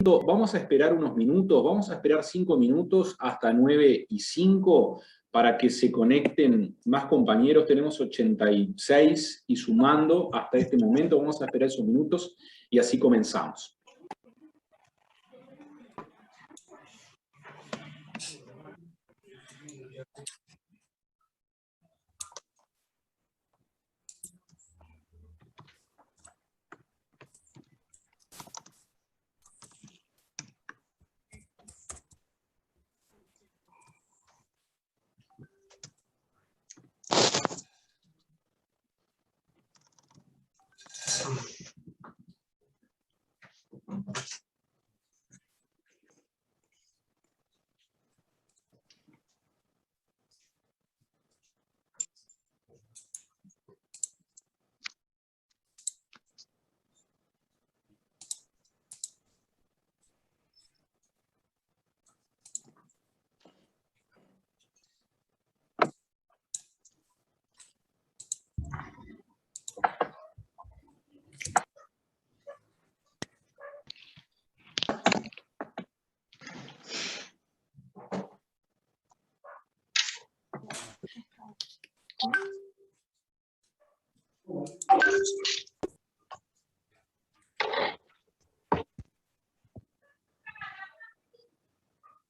Vamos a esperar unos minutos, vamos a esperar 5 minutos hasta 9:05 para que se conecten más compañeros. Tenemos 86 y sumando hasta este momento. Vamos a esperar esos minutos y así comenzamos.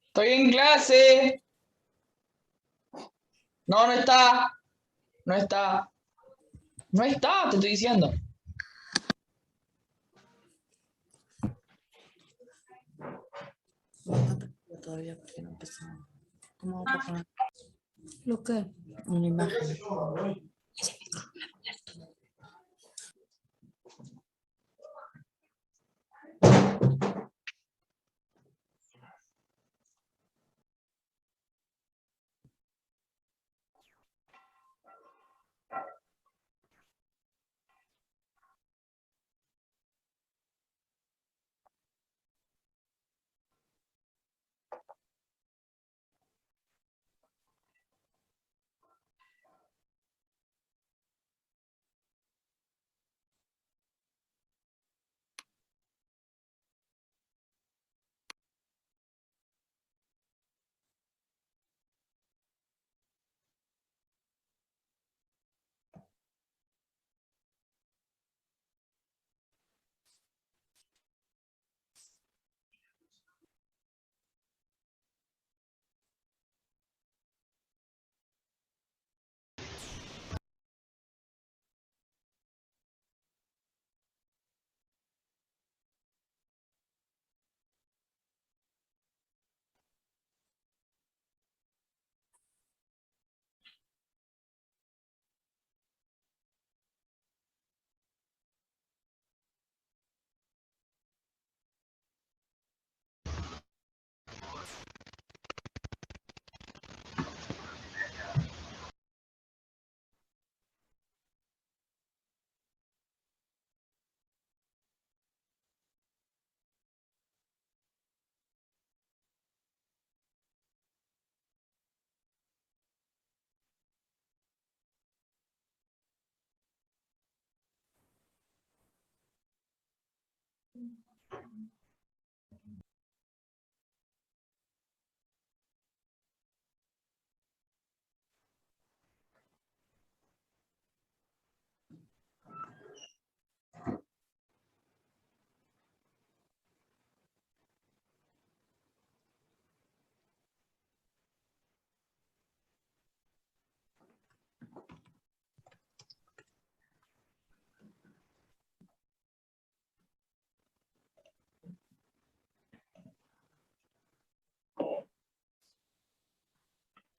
Estoy en clase. No, no está. No está. No está, te estoy diciendo. Todavía porque no empezamos. ¿Cómo va a poner? ¿Lo qué? Una imagen.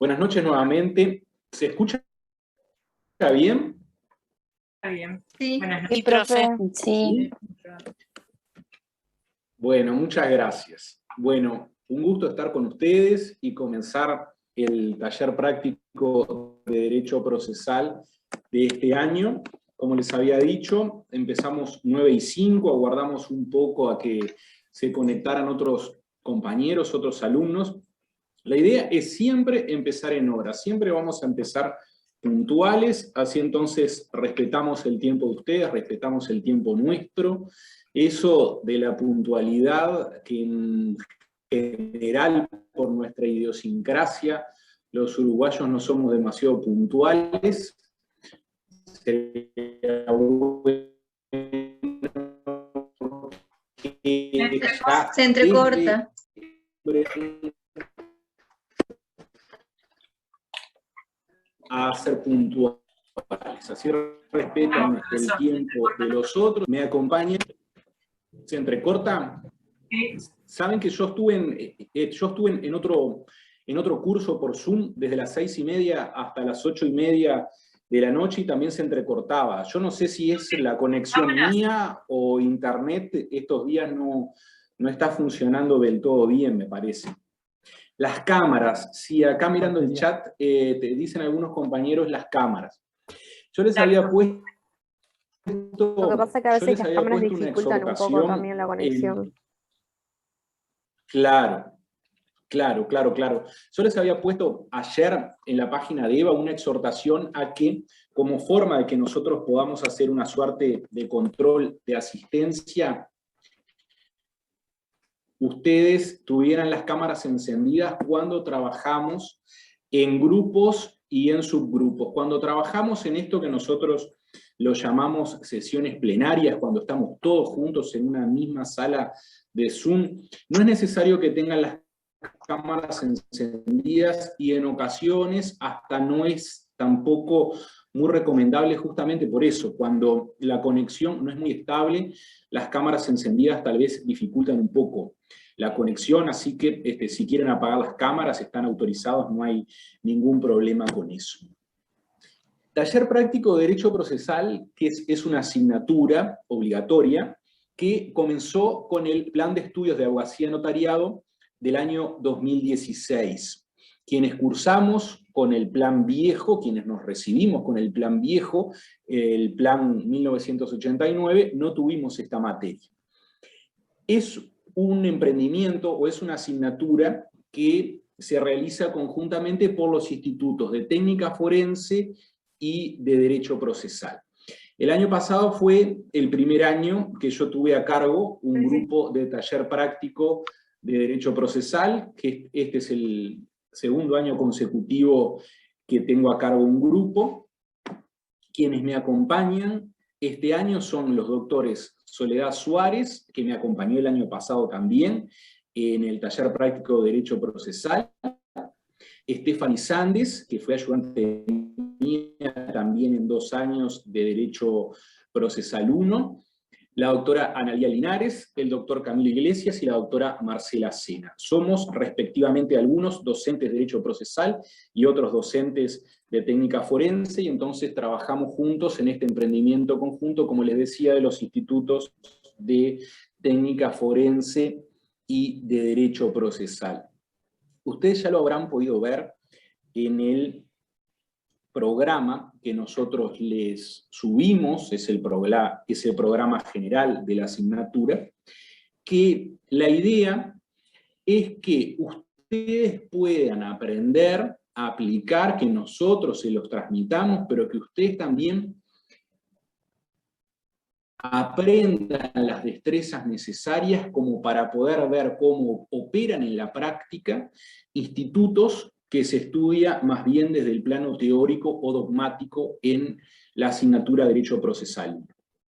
Buenas noches nuevamente. ¿Se escucha bien? Está bien. Sí, Buenas sí, noches. profe. Sí. Bueno, muchas gracias. Bueno, un gusto estar con ustedes y comenzar el taller práctico de Derecho Procesal de este año. Como les había dicho, empezamos 9:05, aguardamos un poco a que se conectaran otros compañeros, otros alumnos. La idea es siempre empezar en hora, siempre vamos a empezar puntuales, así entonces respetamos el tiempo de ustedes, respetamos el tiempo nuestro. Eso de la puntualidad, que en general por nuestra idiosincrasia, los uruguayos no somos demasiado puntuales. Sería bueno que ya Se entrecorta. A ser puntuales, así respetan el tiempo de los otros. ¿Me acompañan? ¿Se entrecorta? Saben que yo estuve en otro curso por Zoom desde las 6:30 hasta las 8:30 de la noche y también se entrecortaba. Yo no sé si es la conexión mía o internet, estos días no está funcionando del todo bien, me parece. Las cámaras, sí, acá mirando el chat, te dicen algunos compañeros las cámaras. Yo les había puesto... Lo que pasa es que a veces las cámaras dificultan un poco también la conexión. Claro. Yo les había puesto ayer en la página de EVA una exhortación a que, como forma de que nosotros podamos hacer una suerte de control de asistencia, ustedes tuvieran las cámaras encendidas cuando trabajamos en grupos y en subgrupos. Cuando trabajamos en esto que nosotros lo llamamos sesiones plenarias, cuando estamos todos juntos en una misma sala de Zoom, no es necesario que tengan las cámaras encendidas y en ocasiones hasta no es tampoco muy recomendable justamente por eso. Cuando la conexión no es muy estable, las cámaras encendidas tal vez dificultan un poco la conexión, así que si quieren apagar las cámaras están autorizados, no hay ningún problema con eso. Taller práctico de Derecho Procesal, que es una asignatura obligatoria, que comenzó con el Plan de Estudios de Abogacía Notariado del año 2016. Quienes cursamos con el plan viejo, quienes nos recibimos con el plan viejo, el plan 1989, no tuvimos esta materia. Es un emprendimiento o es una asignatura que se realiza conjuntamente por los institutos de técnica forense y de derecho procesal. El año pasado fue el primer año que yo tuve a cargo un grupo de taller práctico de derecho procesal, que este es el segundo año consecutivo que tengo a cargo un grupo. Quienes me acompañan este año son los doctores Soledad Suárez, que me acompañó el año pasado también en el taller práctico de derecho procesal, Stephanie Sandes, que fue ayudante mía también en 2 años de Derecho Procesal 1, la doctora Analía Linares, el doctor Camilo Iglesias y la doctora Marcela Sena. Somos respectivamente algunos docentes de Derecho Procesal y otros docentes de técnica forense, y entonces trabajamos juntos en este emprendimiento conjunto, como les decía, de los institutos de técnica forense y de Derecho Procesal. Ustedes ya lo habrán podido ver en el programa que nosotros les subimos, es el programa general de la asignatura, que la idea es que ustedes puedan aprender a aplicar, que nosotros se los transmitamos, pero que ustedes también aprendan las destrezas necesarias como para poder ver cómo operan en la práctica institutos que se estudia más bien desde el plano teórico o dogmático en la asignatura de Derecho Procesal.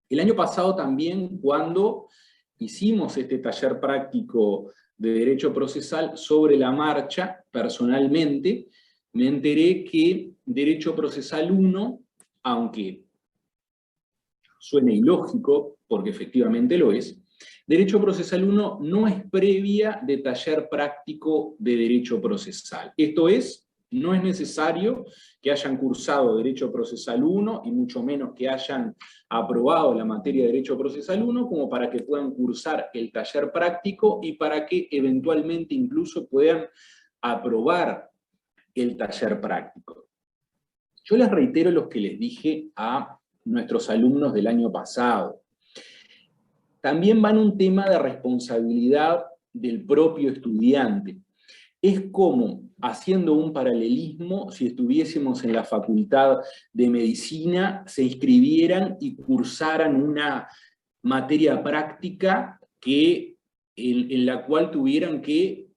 El año pasado también, cuando hicimos este taller práctico de Derecho Procesal, sobre la marcha, personalmente, me enteré que Derecho Procesal 1, aunque suene ilógico, porque efectivamente lo es, Derecho Procesal 1 no es previa de taller práctico de Derecho Procesal. Esto es, no es necesario que hayan cursado Derecho Procesal 1, y mucho menos que hayan aprobado la materia de Derecho Procesal 1, como para que puedan cursar el taller práctico y para que eventualmente incluso puedan aprobar el taller práctico. Yo les reitero lo que les dije a nuestros alumnos del año pasado. También van un tema de responsabilidad del propio estudiante. es como, haciendo un paralelismo, si estuviésemos en la Facultad de Medicina, se inscribieran y cursaran una materia práctica en la cual tuvieran que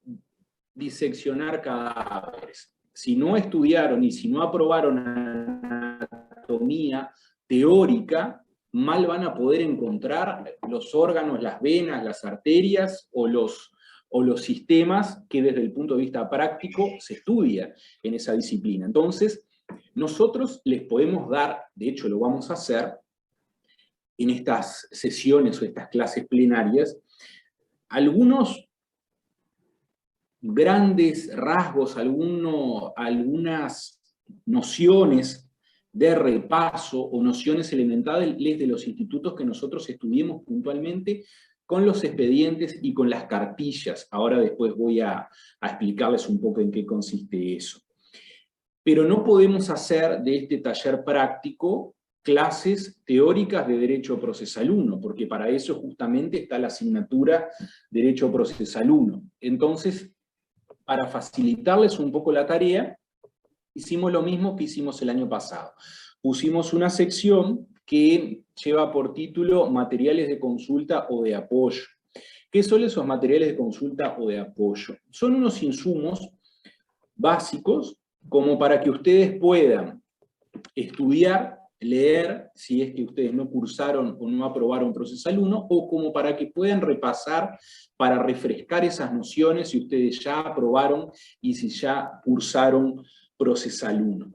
diseccionar cadáveres. Si no estudiaron y si no aprobaron anatomía teórica, mal van a poder encontrar los órganos, las venas, las arterias o los sistemas que desde el punto de vista práctico se estudia en esa disciplina. Entonces, nosotros les podemos dar, de hecho lo vamos a hacer en estas sesiones o estas clases plenarias, algunos grandes rasgos, algunas nociones de repaso o nociones elementales de los institutos que nosotros estudiemos puntualmente con los expedientes y con las cartillas. Ahora después voy a explicarles un poco en qué consiste eso. Pero no podemos hacer de este taller práctico clases teóricas de Derecho Procesal 1, porque para eso justamente está la asignatura Derecho Procesal 1. Entonces, para facilitarles un poco la tarea, hicimos lo mismo que hicimos el año pasado. Pusimos una sección que lleva por título Materiales de consulta o de apoyo. ¿Qué son esos materiales de consulta o de apoyo? Son unos insumos básicos como para que ustedes puedan estudiar, leer, si es que ustedes no cursaron o no aprobaron Procesal 1, o como para que puedan repasar, para refrescar esas nociones si ustedes ya aprobaron y si ya cursaron Procesal 1.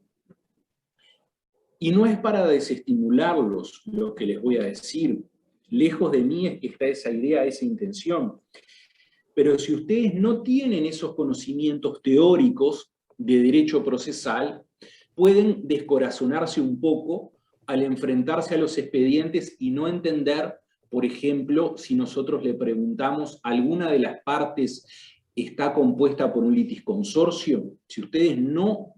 Y no es para desestimularlos lo que les voy a decir. Lejos de mí es que está esa idea, esa intención. Pero si ustedes no tienen esos conocimientos teóricos de derecho procesal, pueden descorazonarse un poco al enfrentarse a los expedientes y no entender, por ejemplo, si nosotros le preguntamos, ¿alguna de las partes está compuesta por un litisconsorcio? Si ustedes no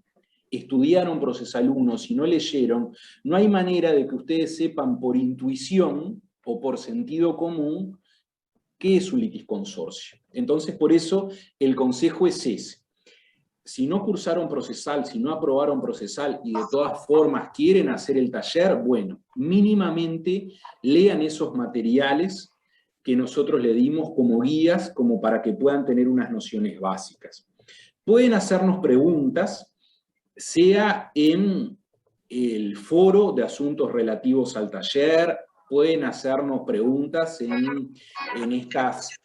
estudiaron Procesal 1, si no leyeron, no hay manera de que ustedes sepan por intuición o por sentido común qué es un litisconsorcio. Entonces, por eso, el consejo es ese. Si no cursaron procesal, si no aprobaron procesal y de todas formas quieren hacer el taller, bueno, mínimamente lean esos materiales que nosotros le dimos como guías, como para que puedan tener unas nociones básicas. Pueden hacernos preguntas, sea en el foro de asuntos relativos al taller, pueden hacernos preguntas en estas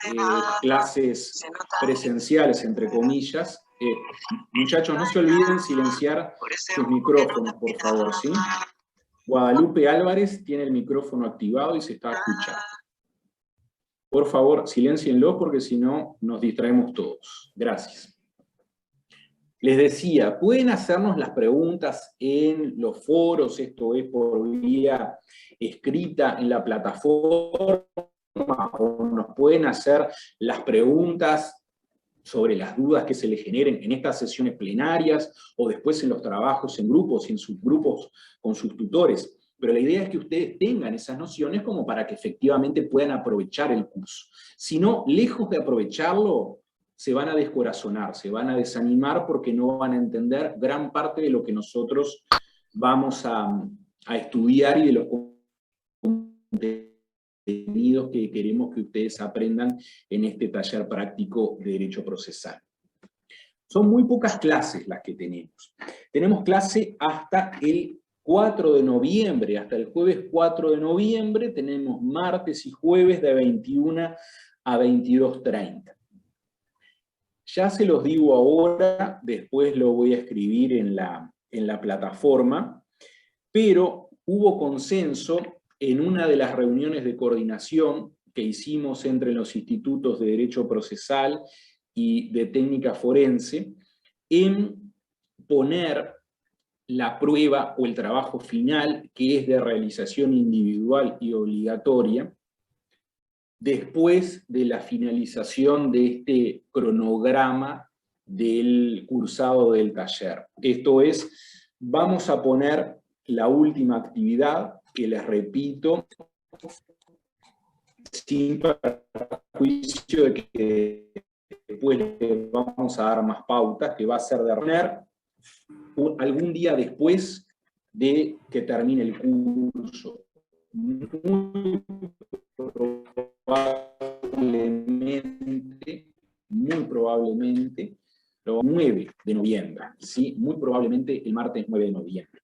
clases presenciales, entre comillas. Muchachos, no se olviden silenciar sus micrófonos, por favor, ¿sí? Guadalupe Álvarez tiene el micrófono activado y se está escuchando. Por favor, siléncienlo porque si no nos distraemos todos. Gracias. Les decía, pueden hacernos las preguntas en los foros, esto es por vía escrita en la plataforma, o nos pueden hacer las preguntas sobre las dudas que se les generen en estas sesiones plenarias, o después en los trabajos en grupos y en subgrupos con sus tutores. Pero la idea es que ustedes tengan esas nociones como para que efectivamente puedan aprovechar el curso. Si no, lejos de aprovecharlo, se van a descorazonar, se van a desanimar porque no van a entender gran parte de lo que nosotros vamos a estudiar y de los contenidos que queremos que ustedes aprendan en este taller práctico de Derecho Procesal. Son muy pocas clases las que tenemos. Tenemos clase hasta el 4 de noviembre, hasta el jueves 4 de noviembre, tenemos martes y jueves de 21 a 22:30. Ya se los digo ahora, después lo voy a escribir en la plataforma, pero hubo consenso en una de las reuniones de coordinación que hicimos entre los institutos de Derecho Procesal y de Técnica Forense, en poner la prueba o el trabajo final, que es de realización individual y obligatoria, después de la finalización de este cronograma del cursado del taller. Esto es, vamos a poner la última actividad, que les repito, sin perjuicio de que después le vamos a dar más pautas, que va a ser de reunir algún día después de que termine el curso. Muy probablemente, el 9 de noviembre, ¿sí? Muy probablemente el martes 9 de noviembre.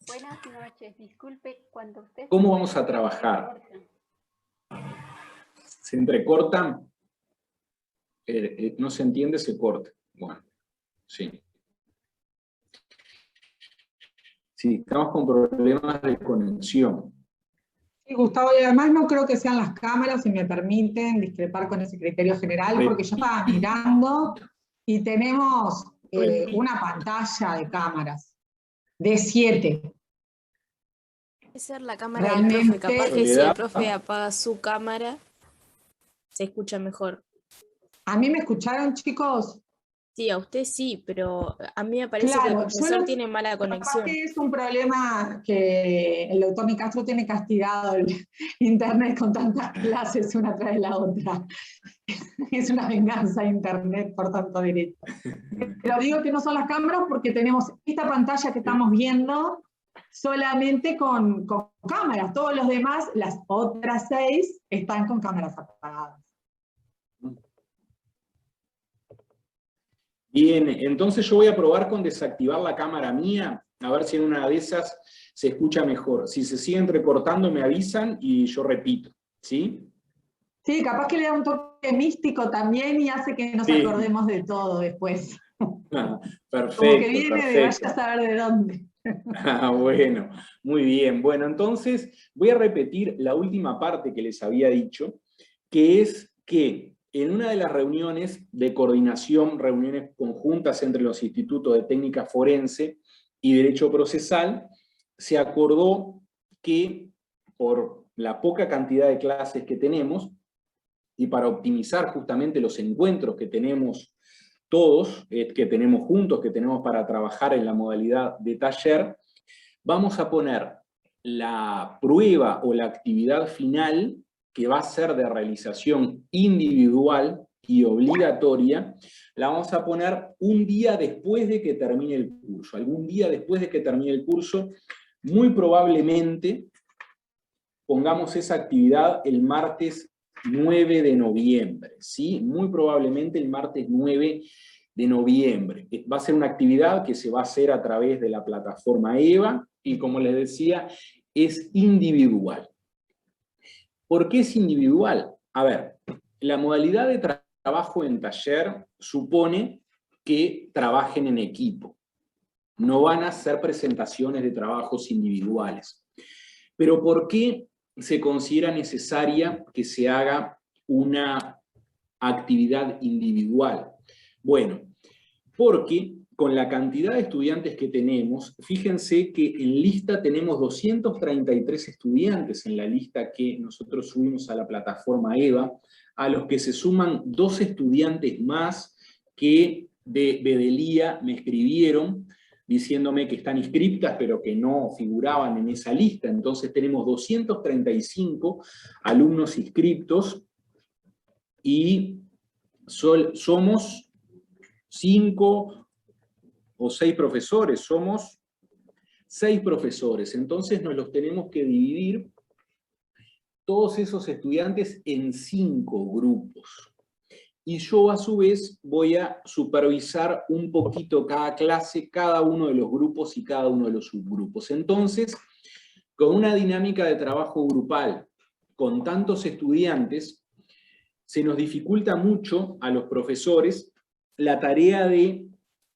Buenas noches, disculpe, cuando usted... ¿Cómo vamos a trabajar? ¿Se entrecortan? No se entiende, se corta. Bueno, sí. Sí, estamos con problemas de conexión. Sí, Gustavo, y además no creo que sean las cámaras, si me permiten discrepar con ese criterio general, porque yo estaba mirando y tenemos una pantalla de cámaras, de 7. Puede ser la cámara del profe, capaz que si el profe apaga su cámara, se escucha mejor. ¿A mí me escucharon, chicos? Sí, a usted sí, pero a mí me parece que el profesor tiene mala conexión. Capaz que es un problema que el doctor Nicastro tiene castigado el internet con tantas clases una tras de la otra. Es una venganza de internet por tanto derecho. Pero digo que no son las cámaras porque tenemos esta pantalla que estamos viendo solamente con cámaras. Todos los demás, las otras 6, están con cámaras apagadas. Bien, entonces yo voy a probar con desactivar la cámara mía, a ver si en una de esas se escucha mejor. Si se sigue entrecortando me avisan y yo repito, ¿sí? Sí, capaz que le da un toque místico también y hace que nos acordemos de todo después. Perfecto, como que viene perfecto. de vaya a saber de dónde. Bueno, muy bien. Bueno, entonces voy a repetir la última parte que les había dicho, que es que en una de las reuniones de coordinación, reuniones conjuntas entre los institutos de técnica forense y derecho procesal, se acordó que por la poca cantidad de clases que tenemos, y para optimizar justamente los encuentros que tenemos todos, que tenemos juntos, que tenemos para trabajar en la modalidad de taller, vamos a poner la prueba o la actividad final, que va a ser de realización individual y obligatoria, la vamos a poner un día después de que termine el curso. Algún día después de que termine el curso, muy probablemente pongamos esa actividad el martes 9 de noviembre, ¿sí? Muy probablemente el martes 9 de noviembre. Va a ser una actividad que se va a hacer a través de la plataforma EVA, y como les decía, es individual. ¿Por qué es individual? A ver, la modalidad de trabajo en taller supone que trabajen en equipo. No van a hacer presentaciones de trabajos individuales. Pero ¿por qué se considera necesaria que se haga una actividad individual? Bueno, porque con la cantidad de estudiantes que tenemos, fíjense que en lista tenemos 233 estudiantes en la lista que nosotros subimos a la plataforma EVA, a los que se suman 2 estudiantes más que de Bedelía me escribieron diciéndome que están inscriptas pero que no figuraban en esa lista. Entonces tenemos 235 alumnos inscriptos y somos 5 o 6 profesores, somos 6 profesores, entonces nos los tenemos que dividir todos esos estudiantes en 5 grupos. Y yo a su vez voy a supervisar un poquito cada clase, cada uno de los grupos y cada uno de los subgrupos. Entonces, con una dinámica de trabajo grupal, con tantos estudiantes, se nos dificulta mucho a los profesores la tarea de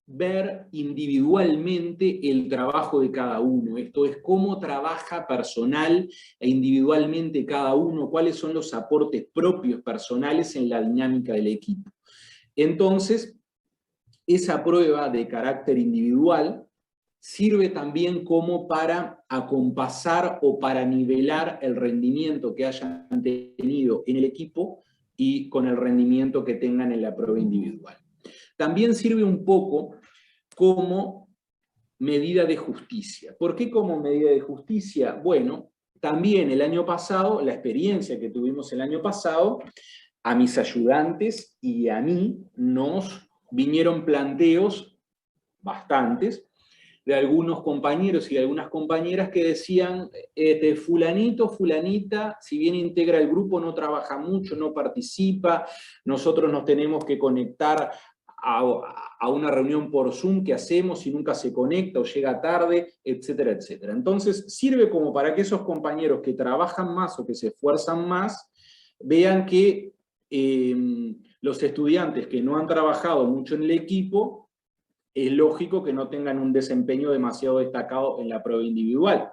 ver individualmente el trabajo de cada uno. Esto es cómo trabaja personal e individualmente cada uno, cuáles son los aportes propios personales en la dinámica del equipo. Entonces, esa prueba de carácter individual sirve también como para acompasar o para nivelar el rendimiento que hayan tenido en el equipo y con el rendimiento que tengan en la prueba individual. También sirve un poco como medida de justicia. ¿Por qué como medida de justicia? Bueno, también el año pasado, la experiencia que tuvimos el año pasado, a mis ayudantes y a mí nos vinieron planteos, bastantes, de algunos compañeros y de algunas compañeras que decían, fulanito, fulanita, si bien integra el grupo, no trabaja mucho, no participa, nosotros nos tenemos que conectar a una reunión por Zoom que hacemos y nunca se conecta o llega tarde, etcétera, etcétera. Entonces, sirve como para que esos compañeros que trabajan más o que se esfuerzan más, vean que los estudiantes que no han trabajado mucho en el equipo, es lógico que no tengan un desempeño demasiado destacado en la prueba individual.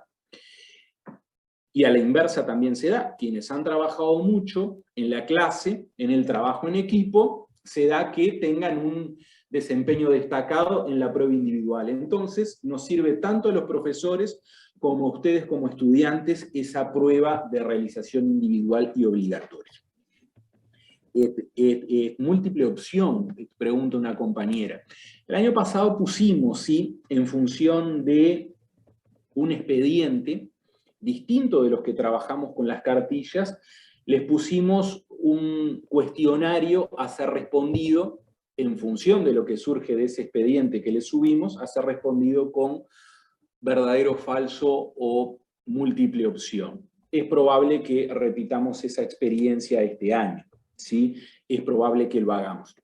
Y a la inversa también se da. Quienes han trabajado mucho en la clase, en el trabajo en equipo, se da que tengan un desempeño destacado en la prueba individual. Entonces, nos sirve tanto a los profesores como a ustedes como estudiantes esa prueba de realización individual y obligatoria. Múltiple opción, pregunta una compañera. El año pasado pusimos, ¿sí?, en función de un expediente distinto de los que trabajamos con las cartillas, les pusimos un cuestionario a ser respondido en función de lo que surge de ese expediente que les subimos, a ser respondido con verdadero, falso o múltiple opción. Es probable que repitamos esa experiencia este año. ¿Sí? Es probable que lo hagamos.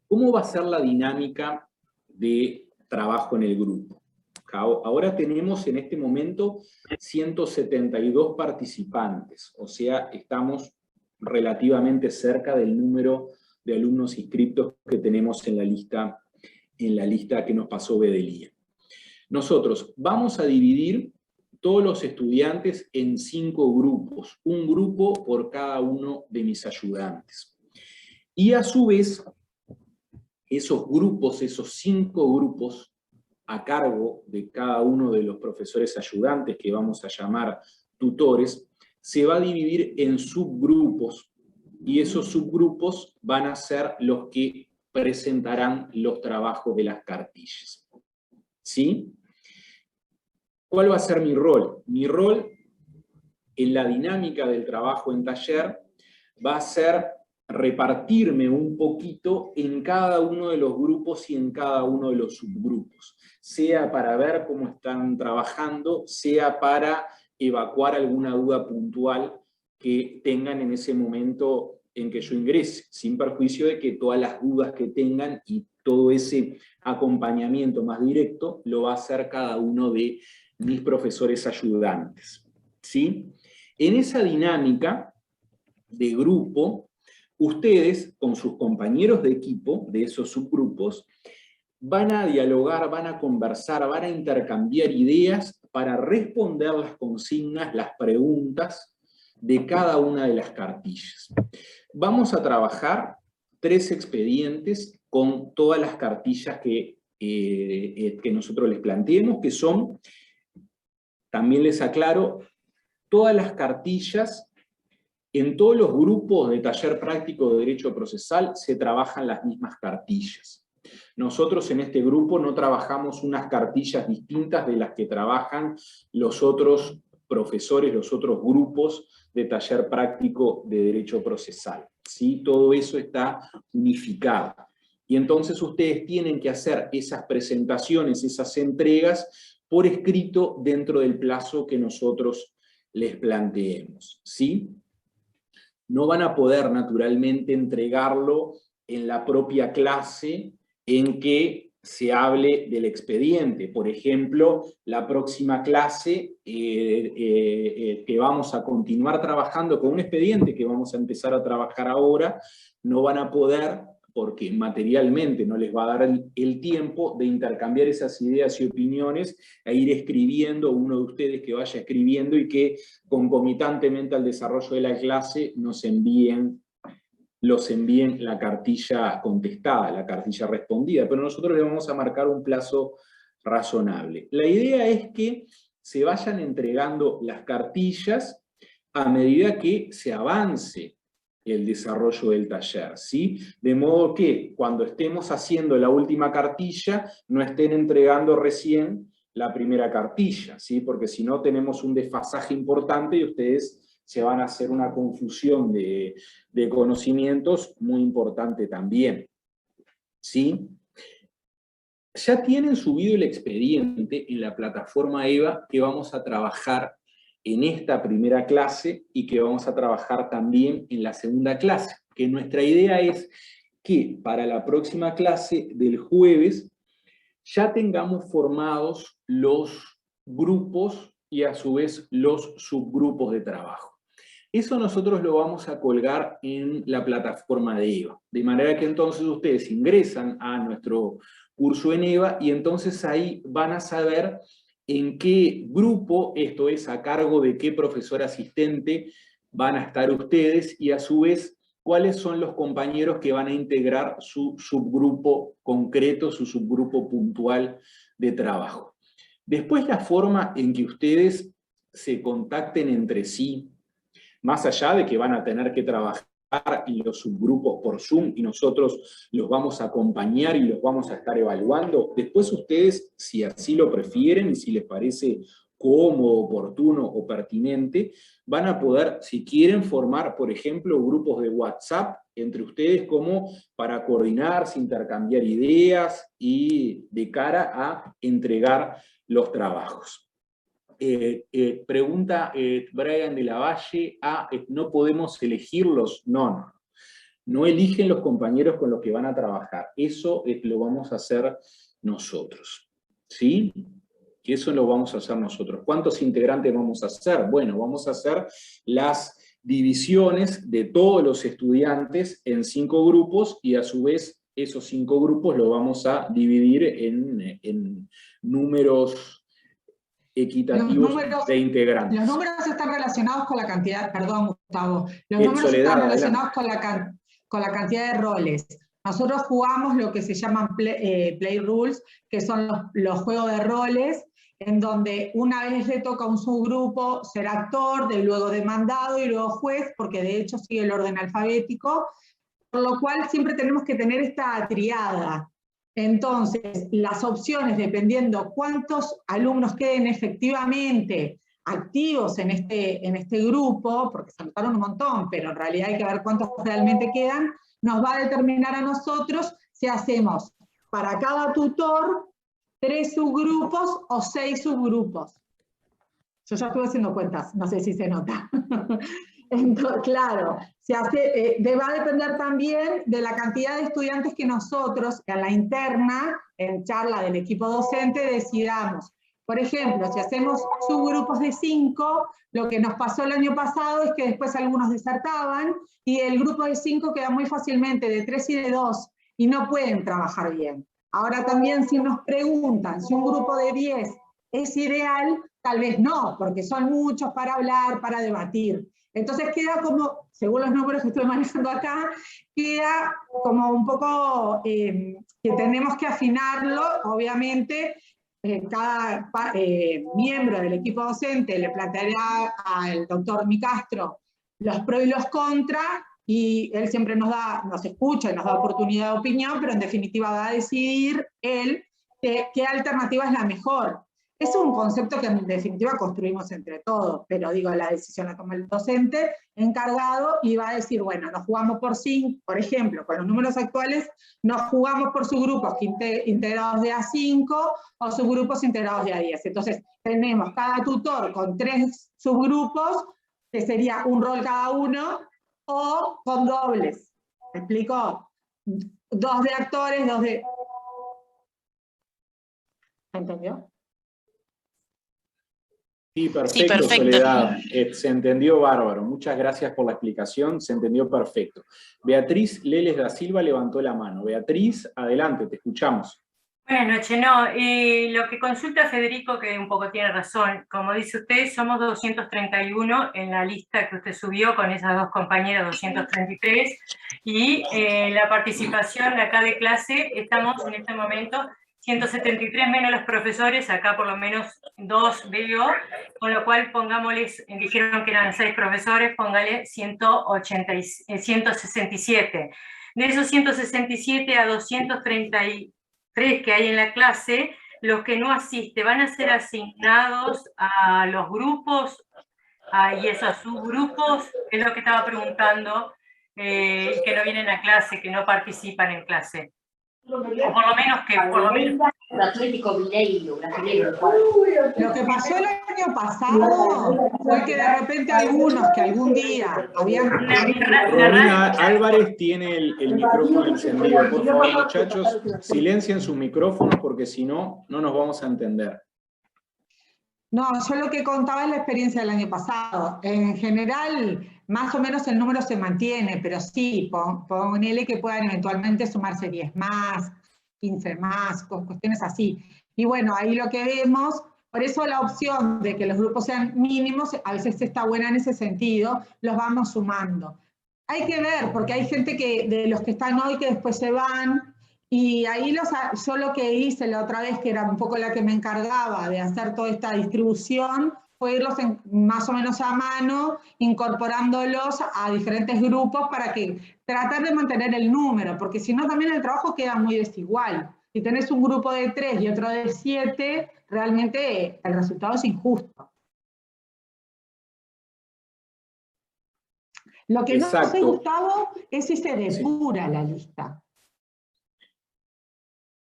¿Cómo va a ser la dinámica de trabajo en el grupo? Ahora tenemos en este momento 172 participantes, o sea, estamos relativamente cerca del número de alumnos inscriptos que tenemos en la lista que nos pasó Bedelía. Nosotros vamos a dividir todos los estudiantes en 5 grupos, un grupo por cada uno de mis ayudantes. Y a su vez, esos grupos, esos 5 grupos, a cargo de cada uno de los profesores ayudantes, que vamos a llamar tutores, se va a dividir en subgrupos, y esos subgrupos van a ser los que presentarán los trabajos de las cartillas. ¿Sí? ¿Cuál va a ser mi rol? Mi rol en la dinámica del trabajo en taller va a ser repartirme un poquito en cada uno de los grupos y en cada uno de los subgrupos, sea para ver cómo están trabajando, sea para evacuar alguna duda puntual que tengan en ese momento en que yo ingrese, sin perjuicio de que todas las dudas que tengan y todo ese acompañamiento más directo lo va a hacer cada uno de mis profesores ayudantes. ¿Sí? En esa dinámica de grupo, ustedes con sus compañeros de equipo, de esos subgrupos, van a dialogar, van a conversar, van a intercambiar ideas para responder las consignas, las preguntas de cada una de las cartillas. Vamos a trabajar 3 expedientes con todas las cartillas que nosotros les planteemos, que son, también les aclaro, todas las cartillas. En todos los grupos de taller práctico de Derecho Procesal se trabajan las mismas cartillas. Nosotros en este grupo no trabajamos unas cartillas distintas de las que trabajan los otros profesores, los otros grupos de taller práctico de Derecho Procesal. ¿Sí? Todo eso está unificado. Y entonces ustedes tienen que hacer esas presentaciones, esas entregas, por escrito dentro del plazo que nosotros les planteemos. ¿Sí? No van a poder naturalmente entregarlo en la propia clase en que se hable del expediente. Por ejemplo, la próxima clase que vamos a continuar trabajando con un expediente que vamos a empezar a trabajar ahora, no van a poder, porque materialmente no les va a dar el tiempo de intercambiar esas ideas y opiniones e ir escribiendo, uno de ustedes que vaya escribiendo y que concomitantemente al desarrollo de la clase los envíen la cartilla contestada, la cartilla respondida, pero nosotros les vamos a marcar un plazo razonable. La idea es que se vayan entregando las cartillas a medida que se avance el desarrollo del taller, ¿sí? De modo que cuando estemos haciendo la última cartilla, no estén entregando recién la primera cartilla, ¿sí? Porque si no tenemos un desfasaje importante y ustedes se van a hacer una confusión de conocimientos muy importante también. ¿Sí? Ya tienen subido el expediente en la plataforma EVA que vamos a trabajar en esta primera clase y que vamos a trabajar también en la segunda clase, que nuestra idea es que para la próxima clase del jueves ya tengamos formados los grupos y a su vez los subgrupos de trabajo. Eso nosotros lo vamos a colgar en la plataforma de EVA, de manera que entonces ustedes ingresan a nuestro curso en EVA y entonces ahí van a saber en qué grupo, esto es, a cargo de qué profesor asistente van a estar ustedes y a su vez cuáles son los compañeros que van a integrar su subgrupo concreto, su subgrupo puntual de trabajo. Después la forma en que ustedes se contacten entre sí, más allá de que van a tener que trabajar en los subgrupos por Zoom y nosotros los vamos a acompañar y los vamos a estar evaluando, después ustedes, si así lo prefieren y si les parece cómodo, oportuno o pertinente, van a poder, si quieren, formar, por ejemplo, grupos de WhatsApp entre ustedes como para coordinarse, intercambiar ideas y de cara a entregar los trabajos. Pregunta Brian de la Valle, ¿no podemos elegirlos? No. No eligen los compañeros con los que van a trabajar. Eso lo vamos a hacer nosotros. ¿Sí? Eso lo vamos a hacer nosotros. ¿Cuántos integrantes vamos a hacer? Bueno, vamos a hacer las divisiones de todos los estudiantes en 5 grupos y a su vez esos 5 grupos los vamos a dividir en números equitativos de integrantes. Los números están relacionados con la cantidad, perdón Gustavo, los números están relacionados con la cantidad de roles. Nosotros jugamos lo que se llaman play rules, que son los juegos de roles, en donde una vez le toca a un subgrupo ser actor, luego demandado y luego juez, porque de hecho sigue el orden alfabético, por lo cual siempre tenemos que tener esta triada. Entonces, las opciones, dependiendo cuántos alumnos queden efectivamente activos en este grupo, porque se anotaron un montón, pero en realidad hay que ver cuántos realmente quedan, nos va a determinar a nosotros si hacemos para cada tutor 3 subgrupos o 6 subgrupos. Yo ya estuve haciendo cuentas, no sé si se nota. Entonces, claro, va a depender también de la cantidad de estudiantes que nosotros, en la interna, en charla del equipo docente, decidamos. Por ejemplo, si hacemos subgrupos de 5, lo que nos pasó el año pasado es que después algunos desertaban y el grupo de 5 queda muy fácilmente de 3 y de 2 y no pueden trabajar bien. Ahora también si nos preguntan si un grupo de 10 es ideal, tal vez no, porque son muchos para hablar, para debatir. Entonces queda como, según los números que estoy manejando acá, queda como un poco que tenemos que afinarlo, obviamente. Cada miembro del equipo docente le planteará al doctor Micastro los pros y los contras, y él siempre nos escucha y nos da oportunidad de opinión, pero en definitiva va a decidir él qué alternativa es la mejor. Es un concepto que en definitiva construimos entre todos, pero digo, la decisión la toma el docente encargado y va a decir, bueno, nos jugamos por 5, por ejemplo, con los números actuales, nos jugamos por subgrupos integrados de A5 o subgrupos integrados de A10. Entonces, tenemos cada tutor con 3 subgrupos, que sería un rol cada uno, o con dobles. ¿Me explico? 2 de actores, 2 de... ¿Entendió? Sí, perfecto, Soledad. Se entendió bárbaro. Muchas gracias por la explicación, se entendió perfecto. Beatriz Leles da Silva levantó la mano. Beatriz, adelante, te escuchamos. Buenas noches. No, lo que consulta Federico, que un poco tiene razón, como dice usted, somos 231 en la lista que usted subió con esas 2 compañeras, 233, y la participación de acá de clase, estamos en este momento 173 menos los profesores, acá por lo menos 2 veo, con lo cual pongámosles, dijeron que eran 6 profesores, póngale 167. De esos 167 a 233 que hay en la clase, los que no asisten, ¿van a ser asignados a los grupos y esos subgrupos, es lo que estaba preguntando, que no vienen a clase, que no participan en clase. O por lo menos que... Lo que pasó el año pasado fue que de repente algunos que algún día habían... Romina Álvarez tiene el micrófono encendido. Por favor, muchachos, silencien sus micrófonos porque si no, no nos vamos a entender. No, yo lo que contaba es la experiencia del año pasado. En general, más o menos el número se mantiene, pero sí, ponele que puedan eventualmente sumarse 10 más, 15 más, cuestiones así. Y bueno, ahí lo que vemos, por eso la opción de que los grupos sean mínimos, a veces está buena en ese sentido, los vamos sumando. Hay que ver, porque hay gente que de los que están hoy que después se van, y ahí yo lo que hice la otra vez, que era un poco la que me encargaba de hacer toda esta distribución, fue irlos más o menos a mano, incorporándolos a diferentes grupos para que tratar de mantener el número, porque si no también el trabajo queda muy desigual. Si tenés un grupo de 3 y otro de 7, realmente el resultado es injusto. Lo que no sé, Gustavo, es si se depura la lista.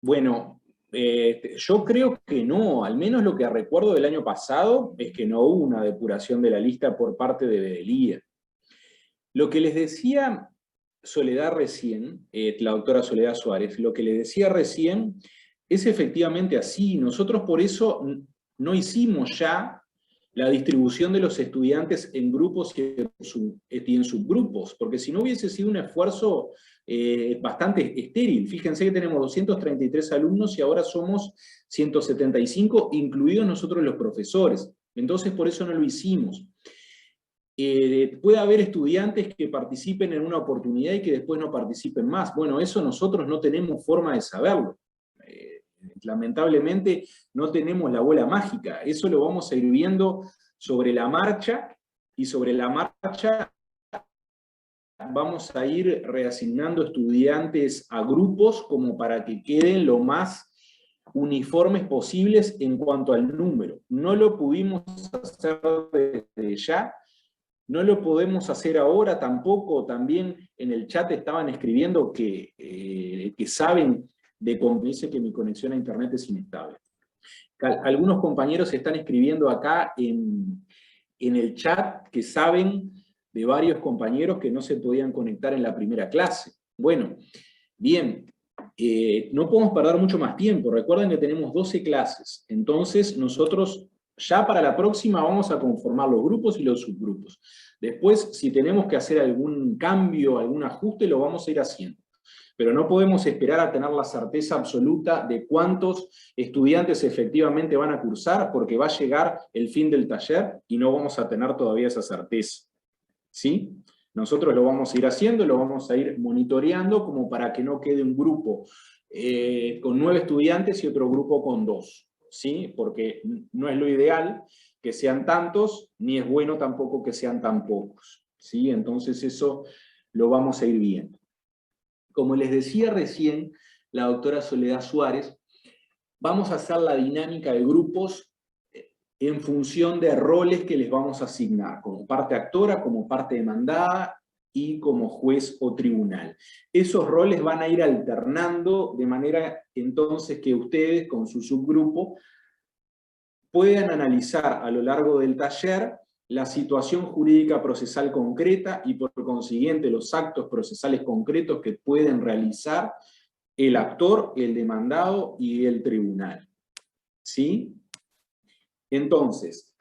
Bueno, yo creo que no, al menos lo que recuerdo del año pasado es que no hubo una depuración de la lista por parte de Bedelía. Lo que les decía Soledad recién, la doctora Soledad Suárez, lo que les decía recién es efectivamente así. Nosotros por eso no hicimos ya la distribución de los estudiantes en grupos y en subgrupos, porque si no hubiese sido un esfuerzo bastante estéril. Fíjense que tenemos 233 alumnos y ahora somos 175, incluidos nosotros los profesores. Entonces por eso no lo hicimos. Puede haber estudiantes que participen en una oportunidad y que después no participen más. Bueno, eso nosotros no tenemos forma de saberlo. Lamentablemente no tenemos la bola mágica. Eso lo vamos a ir viendo sobre la marcha, y sobre la marcha vamos a ir reasignando estudiantes a grupos como para que queden lo más uniformes posibles en cuanto al número. No lo pudimos hacer desde ya, no lo podemos hacer ahora tampoco. También en el chat estaban escribiendo que saben de cómo, dice que mi conexión a internet es inestable. Algunos compañeros están escribiendo acá en el chat que saben de varios compañeros que no se podían conectar en la primera clase. Bueno, bien, no podemos perder mucho más tiempo. Recuerden que tenemos 12 clases, entonces nosotros ya para la próxima vamos a conformar los grupos y los subgrupos. Después, si tenemos que hacer algún cambio, algún ajuste, lo vamos a ir haciendo. Pero no podemos esperar a tener la certeza absoluta de cuántos estudiantes efectivamente van a cursar, porque va a llegar el fin del taller y no vamos a tener todavía esa certeza. ¿Sí? Nosotros lo vamos a ir haciendo, lo vamos a ir monitoreando como para que no quede un grupo con 9 estudiantes y otro grupo con 2. ¿Sí? Porque no es lo ideal que sean tantos, ni es bueno tampoco que sean tan pocos. ¿Sí? Entonces eso lo vamos a ir viendo. Como les decía recién la doctora Soledad Suárez, vamos a hacer la dinámica de grupos en función de roles que les vamos a asignar, como parte actora, como parte demandada y como juez o tribunal. Esos roles van a ir alternando de manera entonces que ustedes con su subgrupo puedan analizar a lo largo del taller la situación jurídica procesal concreta y por consiguiente los actos procesales concretos que pueden realizar el actor, el demandado y el tribunal. ¿Sí? Entonces,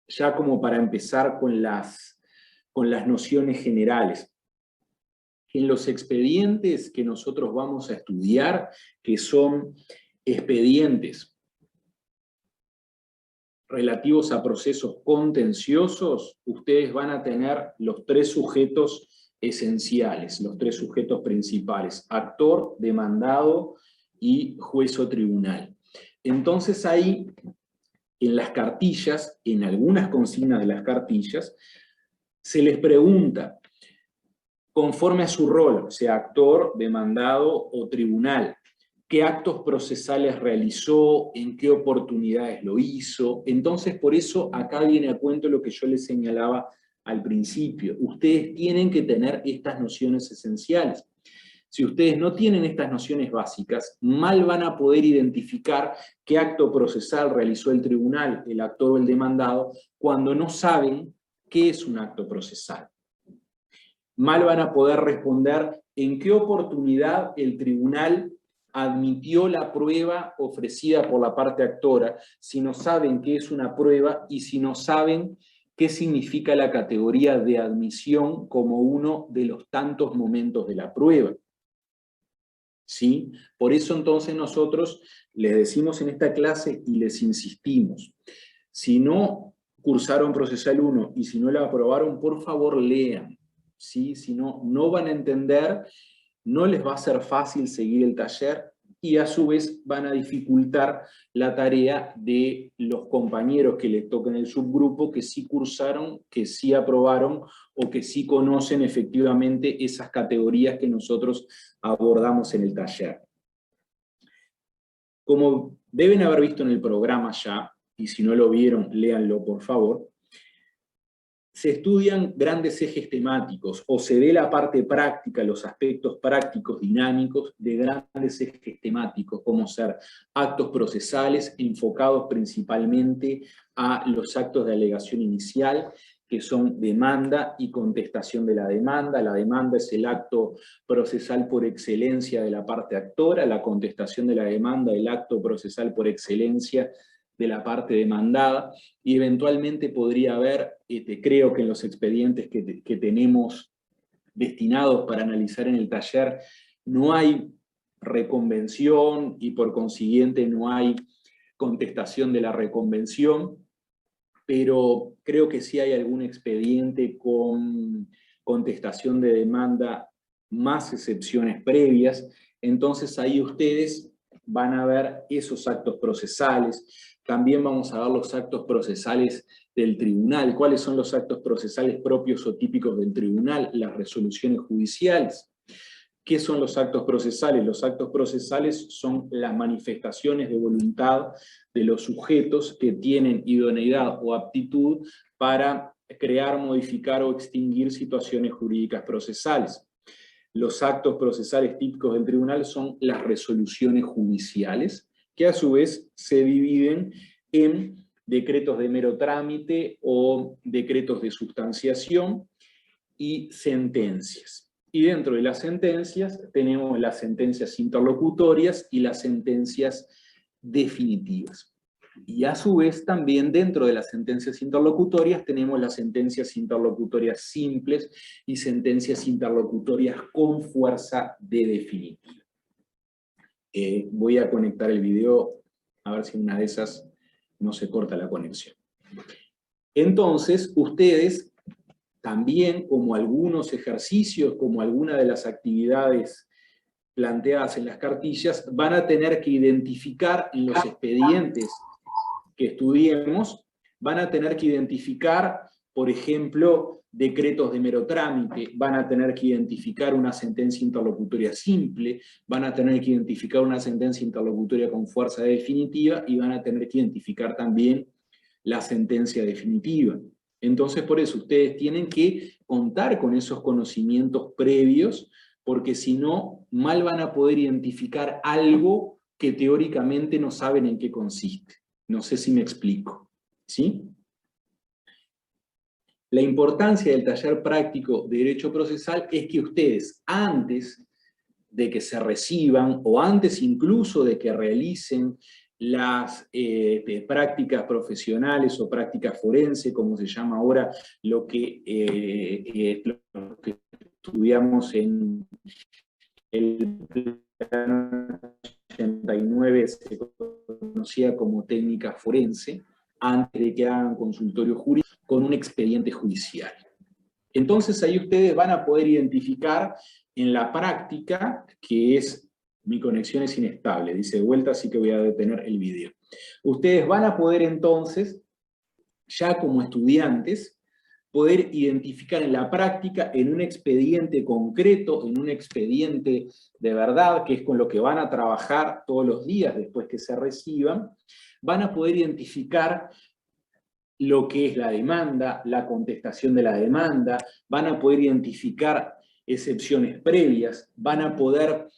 ya como para empezar con las nociones generales, en los expedientes que nosotros vamos a estudiar, que son expedientes relativos a procesos contenciosos, ustedes van a tener los 3 sujetos esenciales, los 3 sujetos principales: actor, demandado y juez o tribunal. Entonces ahí, en las cartillas, en algunas consignas de las cartillas, se les pregunta, conforme a su rol, sea actor, demandado o tribunal, qué actos procesales realizó, en qué oportunidades lo hizo. Entonces, por eso acá viene a cuento lo que yo les señalaba al principio. Ustedes tienen que tener estas nociones esenciales. Si ustedes no tienen estas nociones básicas, mal van a poder identificar qué acto procesal realizó el tribunal, el actor o el demandado, cuando no saben qué es un acto procesal. Mal van a poder responder en qué oportunidad el tribunal admitió la prueba ofrecida por la parte actora, si no saben qué es una prueba y si no saben qué significa la categoría de admisión como uno de los tantos momentos de la prueba. ¿Sí? Por eso entonces nosotros les decimos en esta clase y les insistimos, si no cursaron Procesal 1 y si no la aprobaron, por favor lean, ¿sí? Si no, no van a entender, no les va a ser fácil seguir el taller y a su vez van a dificultar la tarea de los compañeros que les toquen el subgrupo, que sí cursaron, que sí aprobaron o que sí conocen efectivamente esas categorías que nosotros abordamos en el taller. Como deben haber visto en el programa ya, y si no lo vieron, léanlo por favor, se estudian grandes ejes temáticos, o se ve la parte práctica, los aspectos prácticos dinámicos de grandes ejes temáticos, como ser actos procesales enfocados principalmente a los actos de alegación inicial, que son demanda y contestación de la demanda. La demanda es el acto procesal por excelencia de la parte actora, la contestación de la demanda, el acto procesal por excelencia de la parte demandada, y eventualmente podría haber, creo que en los expedientes que tenemos destinados para analizar en el taller, no hay reconvención y por consiguiente no hay contestación de la reconvención, pero creo que sí hay algún expediente con contestación de demanda más excepciones previas. Entonces ahí ustedes van a ver esos actos procesales. También vamos a ver los actos procesales del tribunal. ¿Cuáles son los actos procesales propios o típicos del tribunal? Las resoluciones judiciales. ¿Qué son los actos procesales? Los actos procesales son las manifestaciones de voluntad de los sujetos que tienen idoneidad o aptitud para crear, modificar o extinguir situaciones jurídicas procesales. Los actos procesales típicos del tribunal son las resoluciones judiciales, que a su vez se dividen en decretos de mero trámite o decretos de sustanciación y sentencias. Y dentro de las sentencias tenemos las sentencias interlocutorias y las sentencias definitivas. Y a su vez también dentro de las sentencias interlocutorias tenemos las sentencias interlocutorias simples y sentencias interlocutorias con fuerza de definitiva. Voy a conectar el video, a ver si una de esas no se corta la conexión. Entonces, ustedes también, como algunos ejercicios, como alguna de las actividades planteadas en las cartillas, van a tener que identificar en los expedientes que estudiemos, van a tener que identificar, por ejemplo, decretos de mero trámite, van a tener que identificar una sentencia interlocutoria simple, van a tener que identificar una sentencia interlocutoria con fuerza definitiva y van a tener que identificar también la sentencia definitiva. Entonces, por eso, ustedes tienen que contar con esos conocimientos previos, porque si no, mal van a poder identificar algo que teóricamente no saben en qué consiste. No sé si me explico, ¿sí? La importancia del taller práctico de Derecho Procesal es que ustedes, antes de que se reciban, o antes incluso de que realicen las prácticas profesionales o prácticas forenses, como se llama ahora, lo que estudiamos en el plano 89 se conocía como técnica forense, antes de que hagan consultorio jurídico, con un expediente judicial. Entonces ahí ustedes van a poder identificar en la práctica, que es, mi conexión es inestable, dice de vuelta, así que voy a detener el video. Ustedes van a poder entonces, ya como estudiantes, poder identificar en la práctica, en un expediente concreto, en un expediente de verdad, que es con lo que van a trabajar todos los días después que se reciban, van a poder identificar lo que es la demanda, la contestación de la demanda, van a poder identificar excepciones previas, van a poder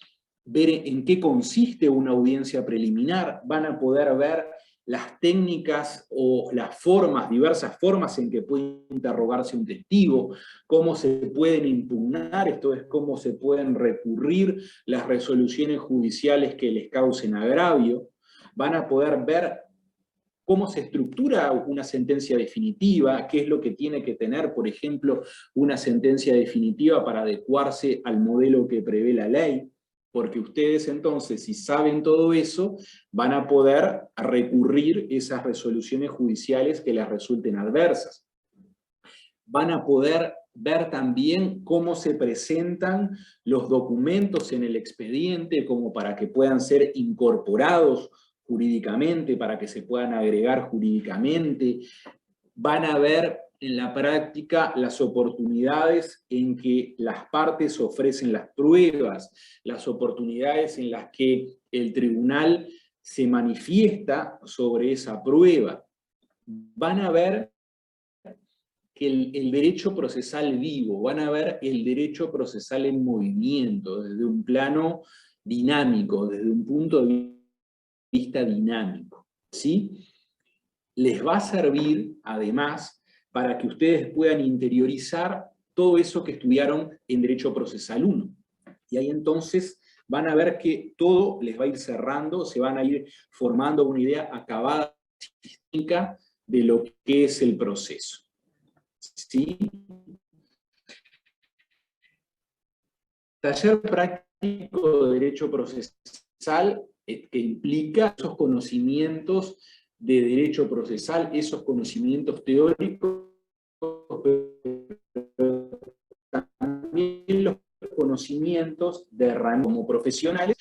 ver en qué consiste una audiencia preliminar, van a poder ver las técnicas o las formas, diversas formas en que puede interrogarse un testigo, cómo se pueden impugnar, esto es, cómo se pueden recurrir las resoluciones judiciales que les causen agravio, van a poder ver cómo se estructura una sentencia definitiva, qué es lo que tiene que tener, por ejemplo, una sentencia definitiva para adecuarse al modelo que prevé la ley, porque ustedes entonces, si saben todo eso, van a poder recurrir esas resoluciones judiciales que les resulten adversas. Van a poder ver también cómo se presentan los documentos en el expediente, como para que puedan ser incorporados jurídicamente, para que se puedan agregar jurídicamente. Van a ver en la práctica las oportunidades en que las partes ofrecen las pruebas, las oportunidades en las que el tribunal se manifiesta sobre esa prueba. Van a ver el derecho procesal vivo, van a ver el derecho procesal en movimiento, desde un plano dinámico, desde un punto de vista dinámico, ¿sí? Les va a servir, además, para que ustedes puedan interiorizar todo eso que estudiaron en Derecho Procesal 1. Y ahí entonces van a ver que todo les va a ir cerrando, se van a ir formando una idea acabada de lo que es el proceso. ¿Sí? Taller práctico de Derecho Procesal que implica esos conocimientos de derecho procesal, esos conocimientos teóricos, pero también los conocimientos de herramientas como profesionales.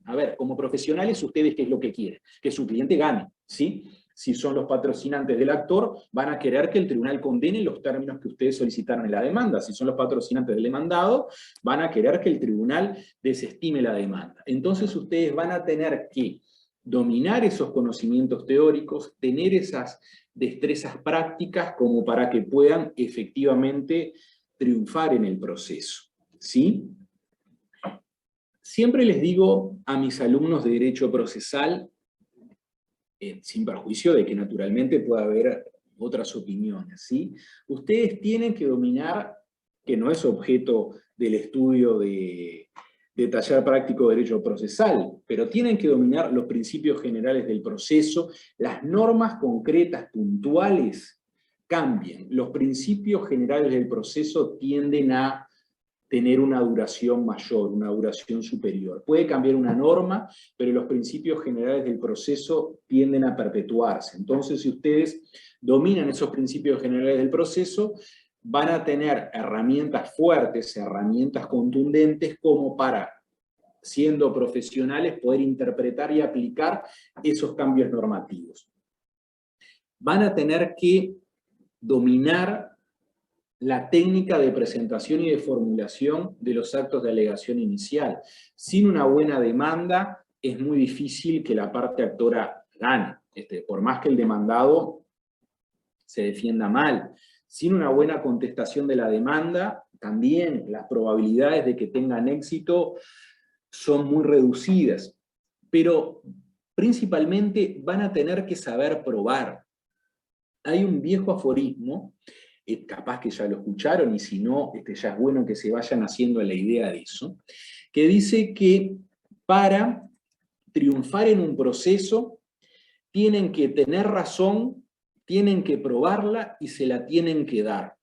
A ver, como profesionales, ustedes ¿qué es lo que quieren? Que su cliente gane, ¿sí? Si son los patrocinantes del actor, van a querer que el tribunal condene los términos que ustedes solicitaron en la demanda. Si son los patrocinantes del demandado, van a querer que el tribunal desestime la demanda. Entonces ustedes van a tener que dominar esos conocimientos teóricos, tener esas destrezas prácticas como para que puedan efectivamente triunfar en el proceso, ¿sí? Siempre les digo a mis alumnos de Derecho Procesal, sin perjuicio de que naturalmente pueda haber otras opiniones, ¿sí? Ustedes tienen que dominar, que no es objeto del estudio de taller práctico de Derecho Procesal, pero tienen que dominar los principios generales del proceso, las normas concretas, puntuales, cambian. Los principios generales del proceso tienden a tener una duración mayor, una duración superior. Puede cambiar una norma, pero los principios generales del proceso tienden a perpetuarse. Entonces, si ustedes dominan esos principios generales del proceso, van a tener herramientas fuertes, herramientas contundentes, como para, siendo profesionales, poder interpretar y aplicar esos cambios normativos. Van a tener que dominar la técnica de presentación y de formulación de los actos de alegación inicial. Sin una buena demanda, es muy difícil que la parte actora gane, por más que el demandado se defienda mal. Sin una buena contestación de la demanda, también las probabilidades de que tengan éxito son muy reducidas. Pero principalmente van a tener que saber probar. Hay un viejo aforismo, capaz que ya lo escucharon, y si no, ya es bueno que se vayan haciendo la idea de eso, que dice que para triunfar en un proceso tienen que tener razón, tienen que probarla y se la tienen que dar.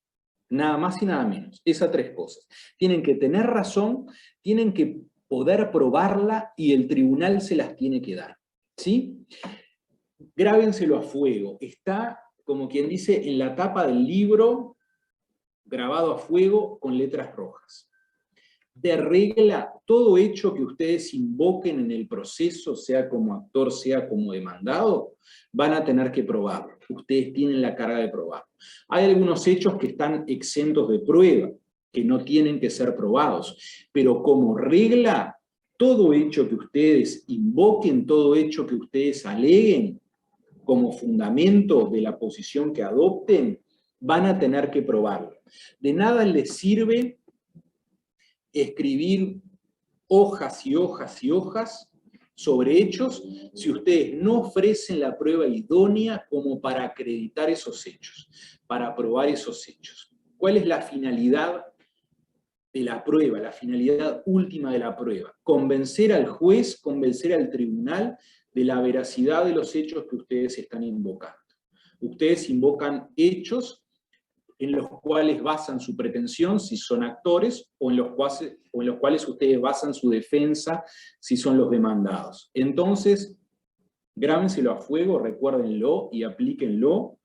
Nada más y nada menos. Esas tres cosas. Tienen que tener razón, tienen que poder probarla y el tribunal se las tiene que dar. ¿Sí? Grábenselo a fuego. Está, como quien dice, en la tapa del libro, grabado a fuego con letras rojas. de regla, todo hecho que ustedes invoquen en el proceso, sea como actor, sea como demandado, van a tener que probarlo. Ustedes tienen la carga de probarlo. Hay algunos hechos que están exentos de prueba, que no tienen que ser probados, pero como regla, todo hecho que ustedes invoquen, todo hecho que ustedes aleguen como fundamento de la posición que adopten, van a tener que probarlo. De nada les sirve escribir hojas y hojas y hojas sobre hechos si ustedes no ofrecen la prueba idónea como para acreditar esos hechos, para probar esos hechos. ¿Cuál es la finalidad de la prueba, la finalidad última de la prueba? Convencer al juez, convencer al tribunal de la veracidad de los hechos que ustedes están invocando. Ustedes invocan hechos en los cuales basan su pretensión, si son actores, o en los cuales ustedes basan su defensa, si son los demandados. Entonces, grábenselo a fuego, recuérdenlo y aplíquenlo,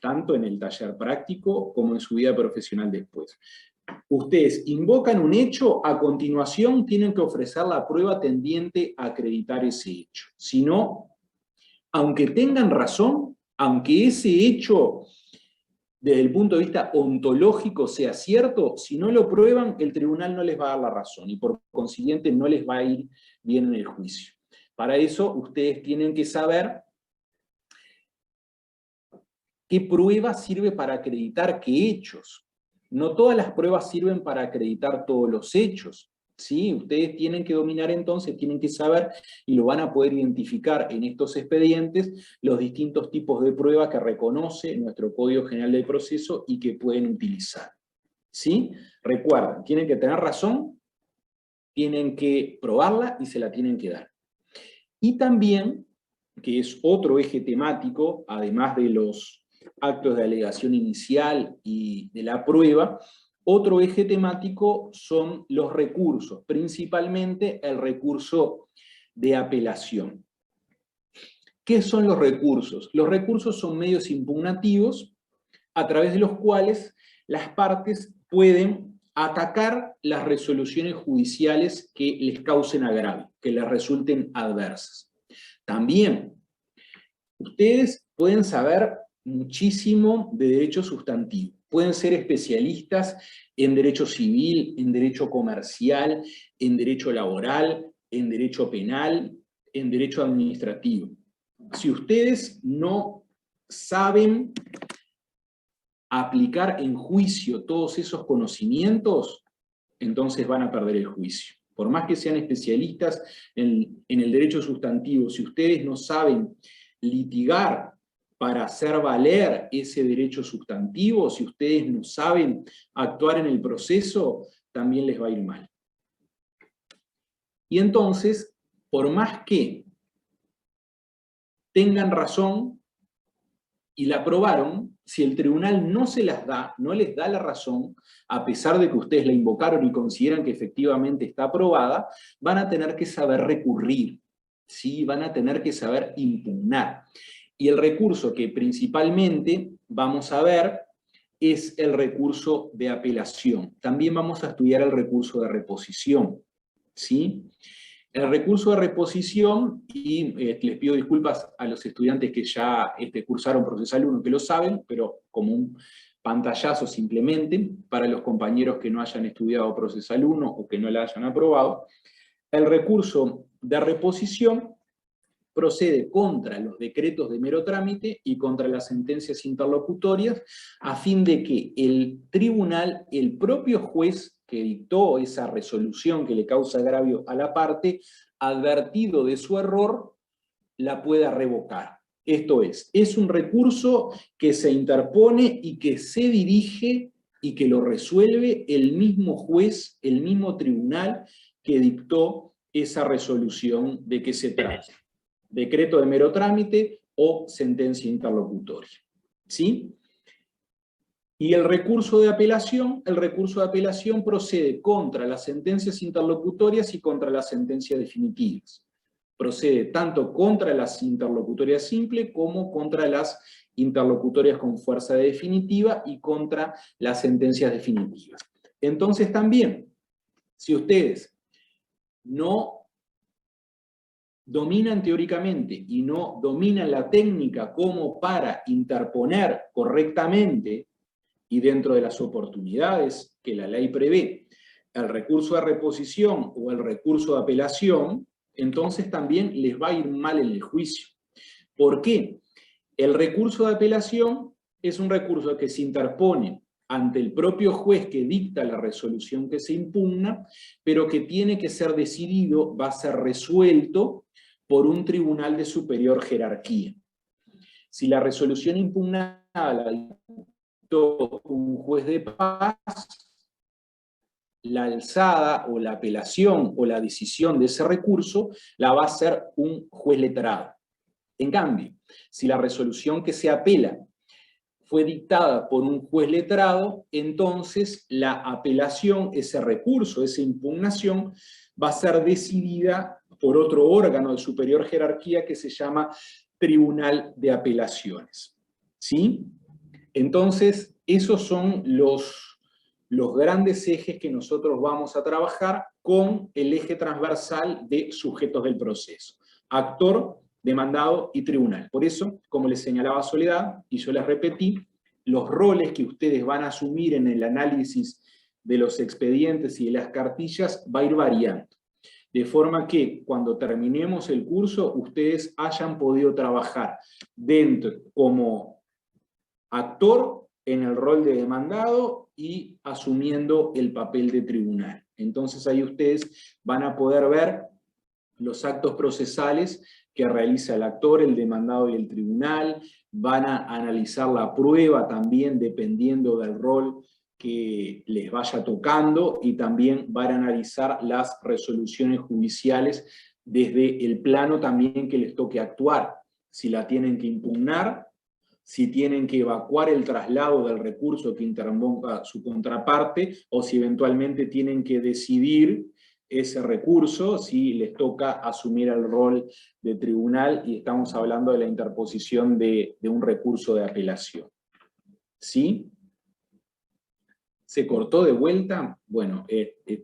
tanto en el taller práctico como en su vida profesional después. Ustedes invocan un hecho, a continuación tienen que ofrecer la prueba tendiente a acreditar ese hecho. Si no, aunque tengan razón, aunque ese hecho desde el punto de vista ontológico sea cierto, si no lo prueban, el tribunal no les va a dar la razón, y por consiguiente no les va a ir bien en el juicio. Para eso, ustedes tienen que saber qué prueba sirve para acreditar qué hechos. No todas las pruebas sirven para acreditar todos los hechos, ¿sí? Ustedes tienen que dominar entonces, tienen que saber, y lo van a poder identificar en estos expedientes, los distintos tipos de prueba que reconoce nuestro Código General del Proceso y que pueden utilizar, ¿sí? Recuerden, tienen que tener razón, tienen que probarla y se la tienen que dar. Y también, que es otro eje temático, además de los actos de alegación inicial y de la prueba, otro eje temático son los recursos, principalmente el recurso de apelación. ¿Qué son los recursos? Los recursos son medios impugnativos a través de los cuales las partes pueden atacar las resoluciones judiciales que les causen agravio, que les resulten adversas. También, ustedes pueden saber muchísimo de derecho sustantivo. Pueden ser especialistas en derecho civil, en derecho comercial, en derecho laboral, en derecho penal, en derecho administrativo. Si ustedes no saben aplicar en juicio todos esos conocimientos, entonces van a perder el juicio. Por más que sean especialistas en el derecho sustantivo, si ustedes no saben litigar para hacer valer ese derecho sustantivo, si ustedes no saben actuar en el proceso, también les va a ir mal. Y entonces, por más que tengan razón y la aprobaron, si el tribunal no se las da, no les da la razón, a pesar de que ustedes la invocaron y consideran que efectivamente está aprobada, van a tener que saber recurrir, ¿sí? Van a tener que saber impugnar. Y el recurso que principalmente vamos a ver es el recurso de apelación. También vamos a estudiar el recurso de reposición, ¿sí? El recurso de reposición, y les pido disculpas a los estudiantes que ya cursaron Procesal 1, que lo saben, pero como un pantallazo simplemente, para los compañeros que no hayan estudiado Procesal 1 o que no la hayan aprobado, el recurso de reposición procede contra los decretos de mero trámite y contra las sentencias interlocutorias, a fin de que el tribunal, el propio juez que dictó esa resolución que le causa agravio a la parte, advertido de su error, la pueda revocar. Esto es un recurso que se interpone y que se dirige y que lo resuelve el mismo juez, el mismo tribunal que dictó esa resolución de que se trata. Decreto de mero trámite o sentencia interlocutoria, ¿sí? Y el recurso de apelación procede contra las sentencias interlocutorias y contra las sentencias definitivas. Procede tanto contra las interlocutorias simples como contra las interlocutorias con fuerza definitiva y contra las sentencias definitivas. Entonces también, Si ustedes no dominan teóricamente y no dominan la técnica como para interponer correctamente y dentro de las oportunidades que la ley prevé, el recurso de reposición o el recurso de apelación, entonces también les va a ir mal en el juicio. ¿Por qué? El recurso de apelación es un recurso que se interpone ante el propio juez que dicta la resolución que se impugna, pero que tiene que ser decidido, va a ser resuelto por un tribunal de superior jerarquía. Si la resolución impugnada la dictó un juez de paz, la alzada o la apelación o la decisión de ese recurso la va a hacer un juez letrado. En cambio, si la resolución que se apela fue dictada por un juez letrado, entonces la apelación, ese recurso, esa impugnación, va a ser decidida por otro órgano de superior jerarquía que se llama Tribunal de Apelaciones. ¿Sí? Entonces, esos son los grandes ejes que nosotros vamos a trabajar con el eje transversal de sujetos del proceso. Actor, demandado y tribunal. Por eso, como les señalaba Soledad, y yo les repetí, los roles que ustedes van a asumir en el análisis de los expedientes y de las cartillas va a ir variando. De forma que cuando terminemos el curso, ustedes hayan podido trabajar dentro como actor en el rol de demandado y asumiendo el papel de tribunal. Entonces ahí ustedes van a poder ver los actos procesales que realiza el actor, el demandado y el tribunal, van a analizar la prueba también dependiendo del rol que les vaya tocando, y también van a analizar las resoluciones judiciales desde el plano también que les toque actuar, si la tienen que impugnar, si tienen que evacuar el traslado del recurso que interponga su contraparte, o si eventualmente tienen que decidir ese recurso, si les toca asumir el rol de tribunal, y estamos hablando de la interposición de un recurso de apelación. ¿Sí? ¿Se cortó de vuelta? Bueno,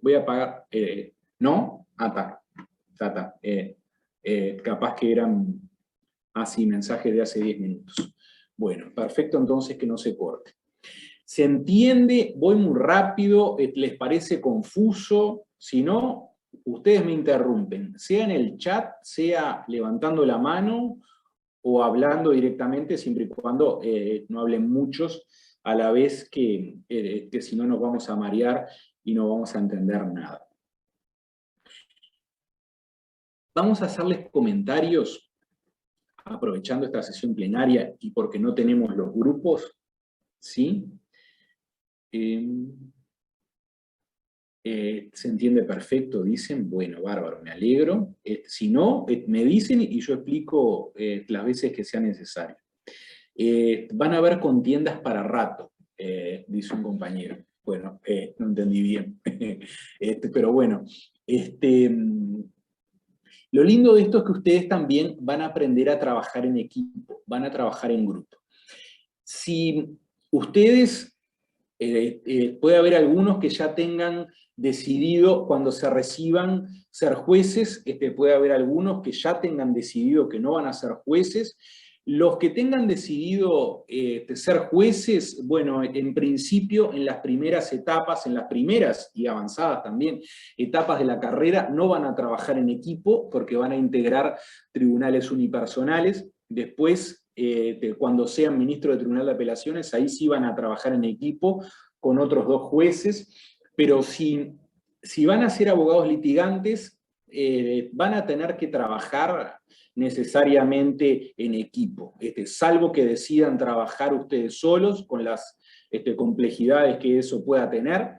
voy a apagar... ¿No? Ah, está. Capaz que eran así mensajes de hace 10 minutos. Bueno, perfecto, entonces que no se corte. ¿Se entiende? Voy muy rápido, ¿les parece confuso? Si no, ustedes me interrumpen, sea en el chat, sea levantando la mano o hablando directamente, siempre y cuando no hablen muchos a la vez, que si no nos vamos a marear y no vamos a entender nada. Vamos a hacerles comentarios, aprovechando esta sesión plenaria y porque no tenemos los grupos, ¿sí? Se entiende perfecto, dicen. Bueno, bárbaro, me alegro. Si no, me dicen y yo explico las veces que sea necesario. Van a haber contiendas para rato, dice un compañero. Bueno, no entendí bien. Pero bueno, lo lindo de esto es que ustedes también van a aprender a trabajar en equipo, van a trabajar en grupo. Si ustedes... puede haber algunos que ya tengan decidido cuando se reciban ser jueces, puede haber algunos que ya tengan decidido que no van a ser jueces. Los que tengan decidido ser jueces, bueno, en principio en las primeras etapas, en las primeras y avanzadas también etapas de la carrera, no van a trabajar en equipo porque van a integrar tribunales unipersonales. Después, cuando sean ministros de Tribunal de Apelaciones, ahí sí van a trabajar en equipo con otros 2 jueces, pero si van a ser abogados litigantes, van a tener que trabajar necesariamente en equipo, salvo que decidan trabajar ustedes solos, con las complejidades que eso pueda tener,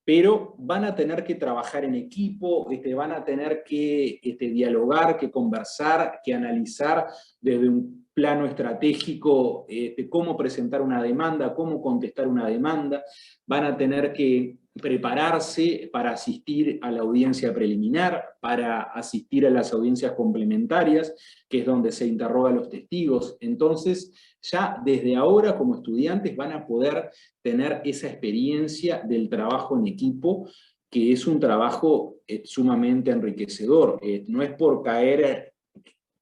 pero van a tener que trabajar en equipo, van a tener que dialogar, que conversar, que analizar desde un plano estratégico cómo presentar una demanda, cómo contestar una demanda, van a tener que prepararse para asistir a la audiencia preliminar, para asistir a las audiencias complementarias, que es donde se interroga a los testigos. Entonces, ya desde ahora como estudiantes van a poder tener esa experiencia del trabajo en equipo, que es un trabajo sumamente enriquecedor. No es por caer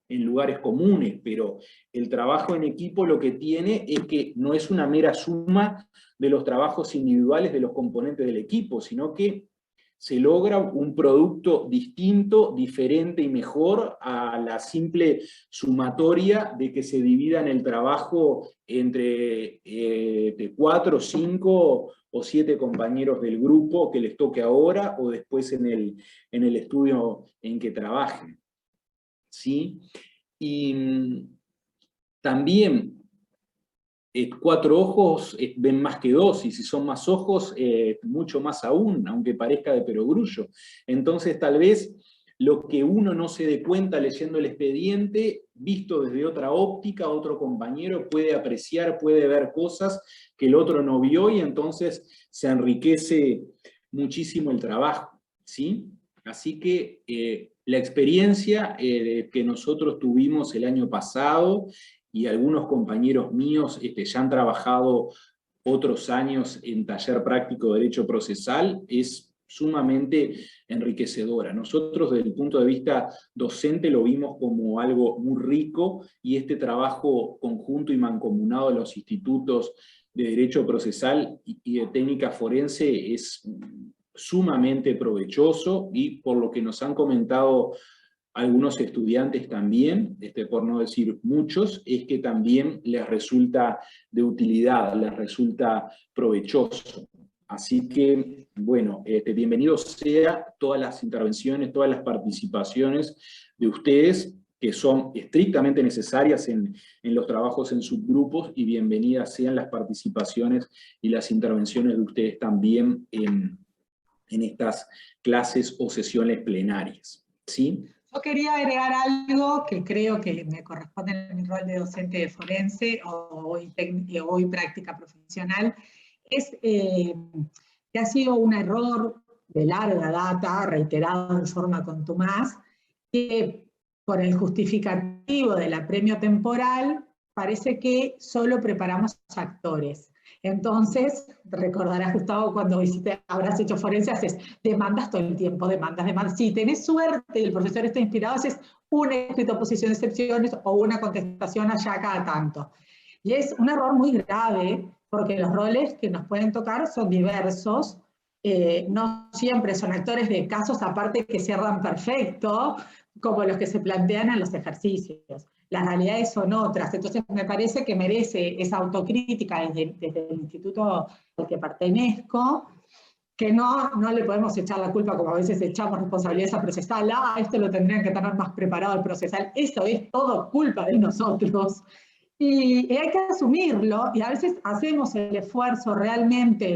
en lugares comunes, pero el trabajo en equipo lo que tiene es que no es una mera suma de los trabajos individuales de los componentes del equipo, sino que se logra un producto distinto, diferente y mejor a la simple sumatoria de que se dividan el trabajo entre 4, 5 o 7 compañeros del grupo que les toque ahora o después en el estudio en que trabajen. ¿Sí? Y también 4 ojos ven más que 2, y si son más ojos, mucho más aún, aunque parezca de perogrullo. Entonces tal vez lo que uno no se dé cuenta leyendo el expediente, visto desde otra óptica, otro compañero puede apreciar, puede ver cosas que el otro no vio, y entonces se enriquece muchísimo el trabajo, ¿sí? Así que la experiencia que nosotros tuvimos el año pasado, y algunos compañeros míos ya han trabajado otros años en taller práctico de Derecho Procesal, es sumamente enriquecedora. Nosotros desde el punto de vista docente lo vimos como algo muy rico, y este trabajo conjunto y mancomunado de los institutos de Derecho Procesal y de Técnica Forense es sumamente provechoso, y por lo que nos han comentado algunos estudiantes también, por no decir muchos, es que también les resulta de utilidad, les resulta provechoso. Así que, bueno, bienvenidos sea todas las intervenciones, todas las participaciones de ustedes, que son estrictamente necesarias en los trabajos en subgrupos, y bienvenidas sean las participaciones y las intervenciones de ustedes también en estas clases o sesiones plenarias. ¿Sí? Yo quería agregar algo que creo que me corresponde en mi rol de docente de forense o hoy práctica profesional, es que ha sido un error de larga data, reiterado en forma contumaz, que por el justificativo del apremio temporal parece que solo preparamos actores. Entonces, recordarás, Gustavo, cuando habrás hecho forense, haces demandas todo el tiempo, demandas. Si tenés suerte y el profesor está inspirado, haces un escrito de oposición de excepciones o una contestación allá cada tanto. Y es un error muy grave, porque los roles que nos pueden tocar son diversos, no siempre son actores de casos aparte que cierran perfecto, como los que se plantean en los ejercicios. Las realidades son otras, entonces me parece que merece esa autocrítica desde el instituto al que pertenezco, que no le podemos echar la culpa, como a veces echamos responsabilidades a procesal, esto lo tendrían que tener más preparado el procesal, eso es todo culpa de nosotros. Y hay que asumirlo, y a veces hacemos el esfuerzo realmente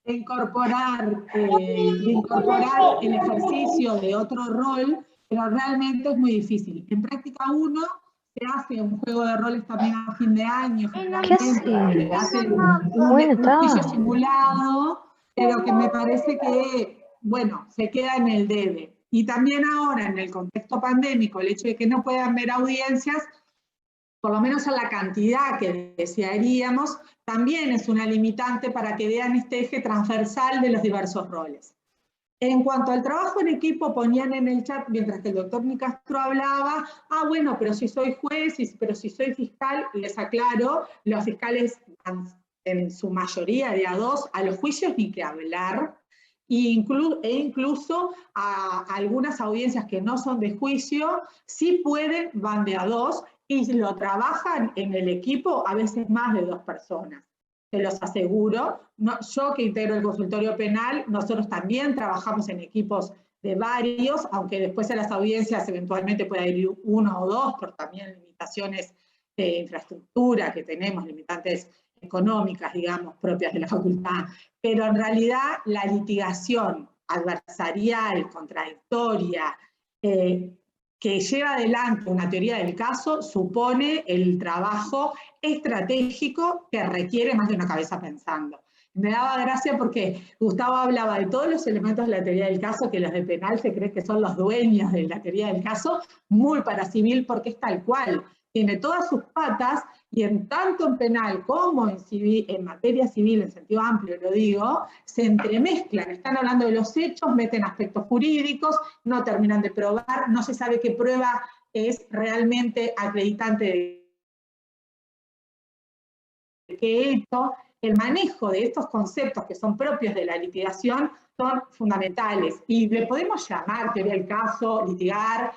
de incorporar el ejercicio de otro rol, pero realmente es muy difícil. En práctica 1 se hace un juego de roles también a fin de año, generalmente se hace un juicio simulado, pero que me parece que, bueno, se queda en el debe. Y también ahora, en el contexto pandémico, el hecho de que no puedan ver audiencias, por lo menos a la cantidad que desearíamos, también es una limitante para que vean este eje transversal de los diversos roles. En cuanto al trabajo en equipo, ponían en el chat, mientras que el doctor Nicastro hablaba, bueno, pero si soy juez, pero si soy fiscal, les aclaro, los fiscales en su mayoría de A2, a los juicios ni que hablar, e incluso a algunas audiencias que no son de juicio, sí pueden, van de A2, y lo trabajan en el equipo a veces más de 2 personas. Se los aseguro. Yo que integro el consultorio penal, nosotros también trabajamos en equipos de varios, aunque después en las audiencias eventualmente pueda ir 1 o 2, por también limitaciones de infraestructura que tenemos, limitantes económicas, digamos, propias de la facultad. Pero en realidad la litigación adversarial, contradictoria, que lleva adelante una teoría del caso, supone el trabajo estratégico que requiere más de una cabeza pensando. Me daba gracia porque Gustavo hablaba de todos los elementos de la teoría del caso, que los de penal se creen que son los dueños de la teoría del caso, muy para civil, porque es tal cual. tiene todas sus patas, y tanto en penal como en civil, en materia civil, en sentido amplio lo digo, se entremezclan, están hablando de los hechos, meten aspectos jurídicos, no terminan de probar, no se sabe qué prueba es realmente acreditante de qué hecho. El manejo de estos conceptos que son propios de la litigación son fundamentales, y le podemos llamar teoría del caso, litigar,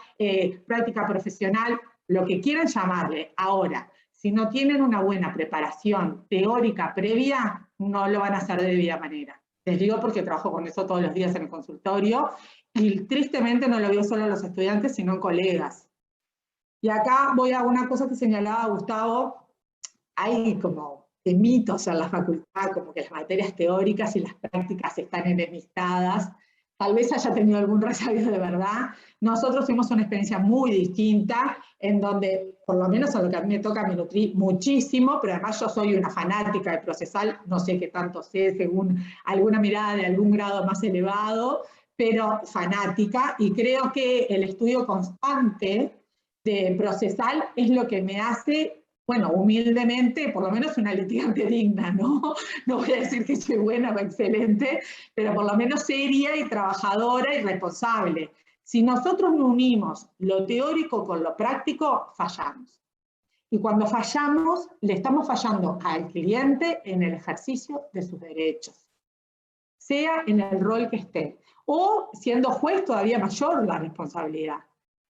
práctica profesional, lo que quieran llamarle. Ahora, si no tienen una buena preparación teórica previa, no lo van a hacer de debida manera. Les digo porque trabajo con eso todos los días en el consultorio, y tristemente no lo veo solo en los estudiantes, sino en colegas. Y acá voy a una cosa que señalaba Gustavo, hay como de mitos en la facultad, como que las materias teóricas y las prácticas están enemistadas. Tal vez haya tenido algún resabio de verdad. Nosotros tuvimos una experiencia muy distinta, en donde, por lo menos a lo que a mí me toca, me nutrí muchísimo, pero además yo soy una fanática de procesal, no sé qué tanto sé, según alguna mirada de algún grado más elevado, pero fanática, y creo que el estudio constante de procesal es lo que me hace, bueno, humildemente, por lo menos una litigante digna, ¿no? No voy a decir que soy buena o excelente, pero por lo menos seria y trabajadora y responsable. Si nosotros no unimos lo teórico con lo práctico, fallamos. Y cuando fallamos, le estamos fallando al cliente en el ejercicio de sus derechos, sea en el rol que esté, o siendo juez todavía mayor la responsabilidad.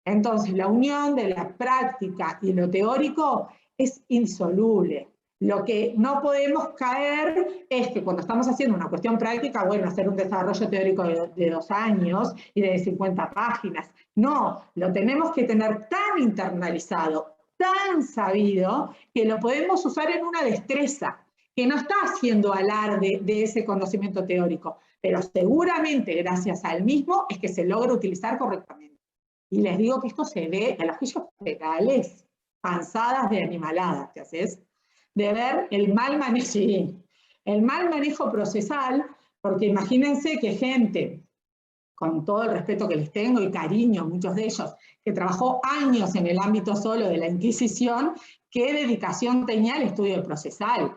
Entonces, la unión de la práctica y lo teórico es insoluble. Lo que no podemos caer es que cuando estamos haciendo una cuestión práctica, bueno, hacer un desarrollo teórico de 2 años y de 50 páginas. No, lo tenemos que tener tan internalizado, tan sabido, que lo podemos usar en una destreza, que no está haciendo alarde de ese conocimiento teórico, pero seguramente gracias al mismo es que se logra utilizar correctamente. Y les digo que esto se ve en los juicios penales, panzadas de animaladas, ¿te haces? De ver el mal manejo, sí, el mal manejo procesal, porque imagínense que gente, con todo el respeto que les tengo y cariño, muchos de ellos, que trabajó años en el ámbito solo de la Inquisición, qué dedicación tenía al estudio procesal.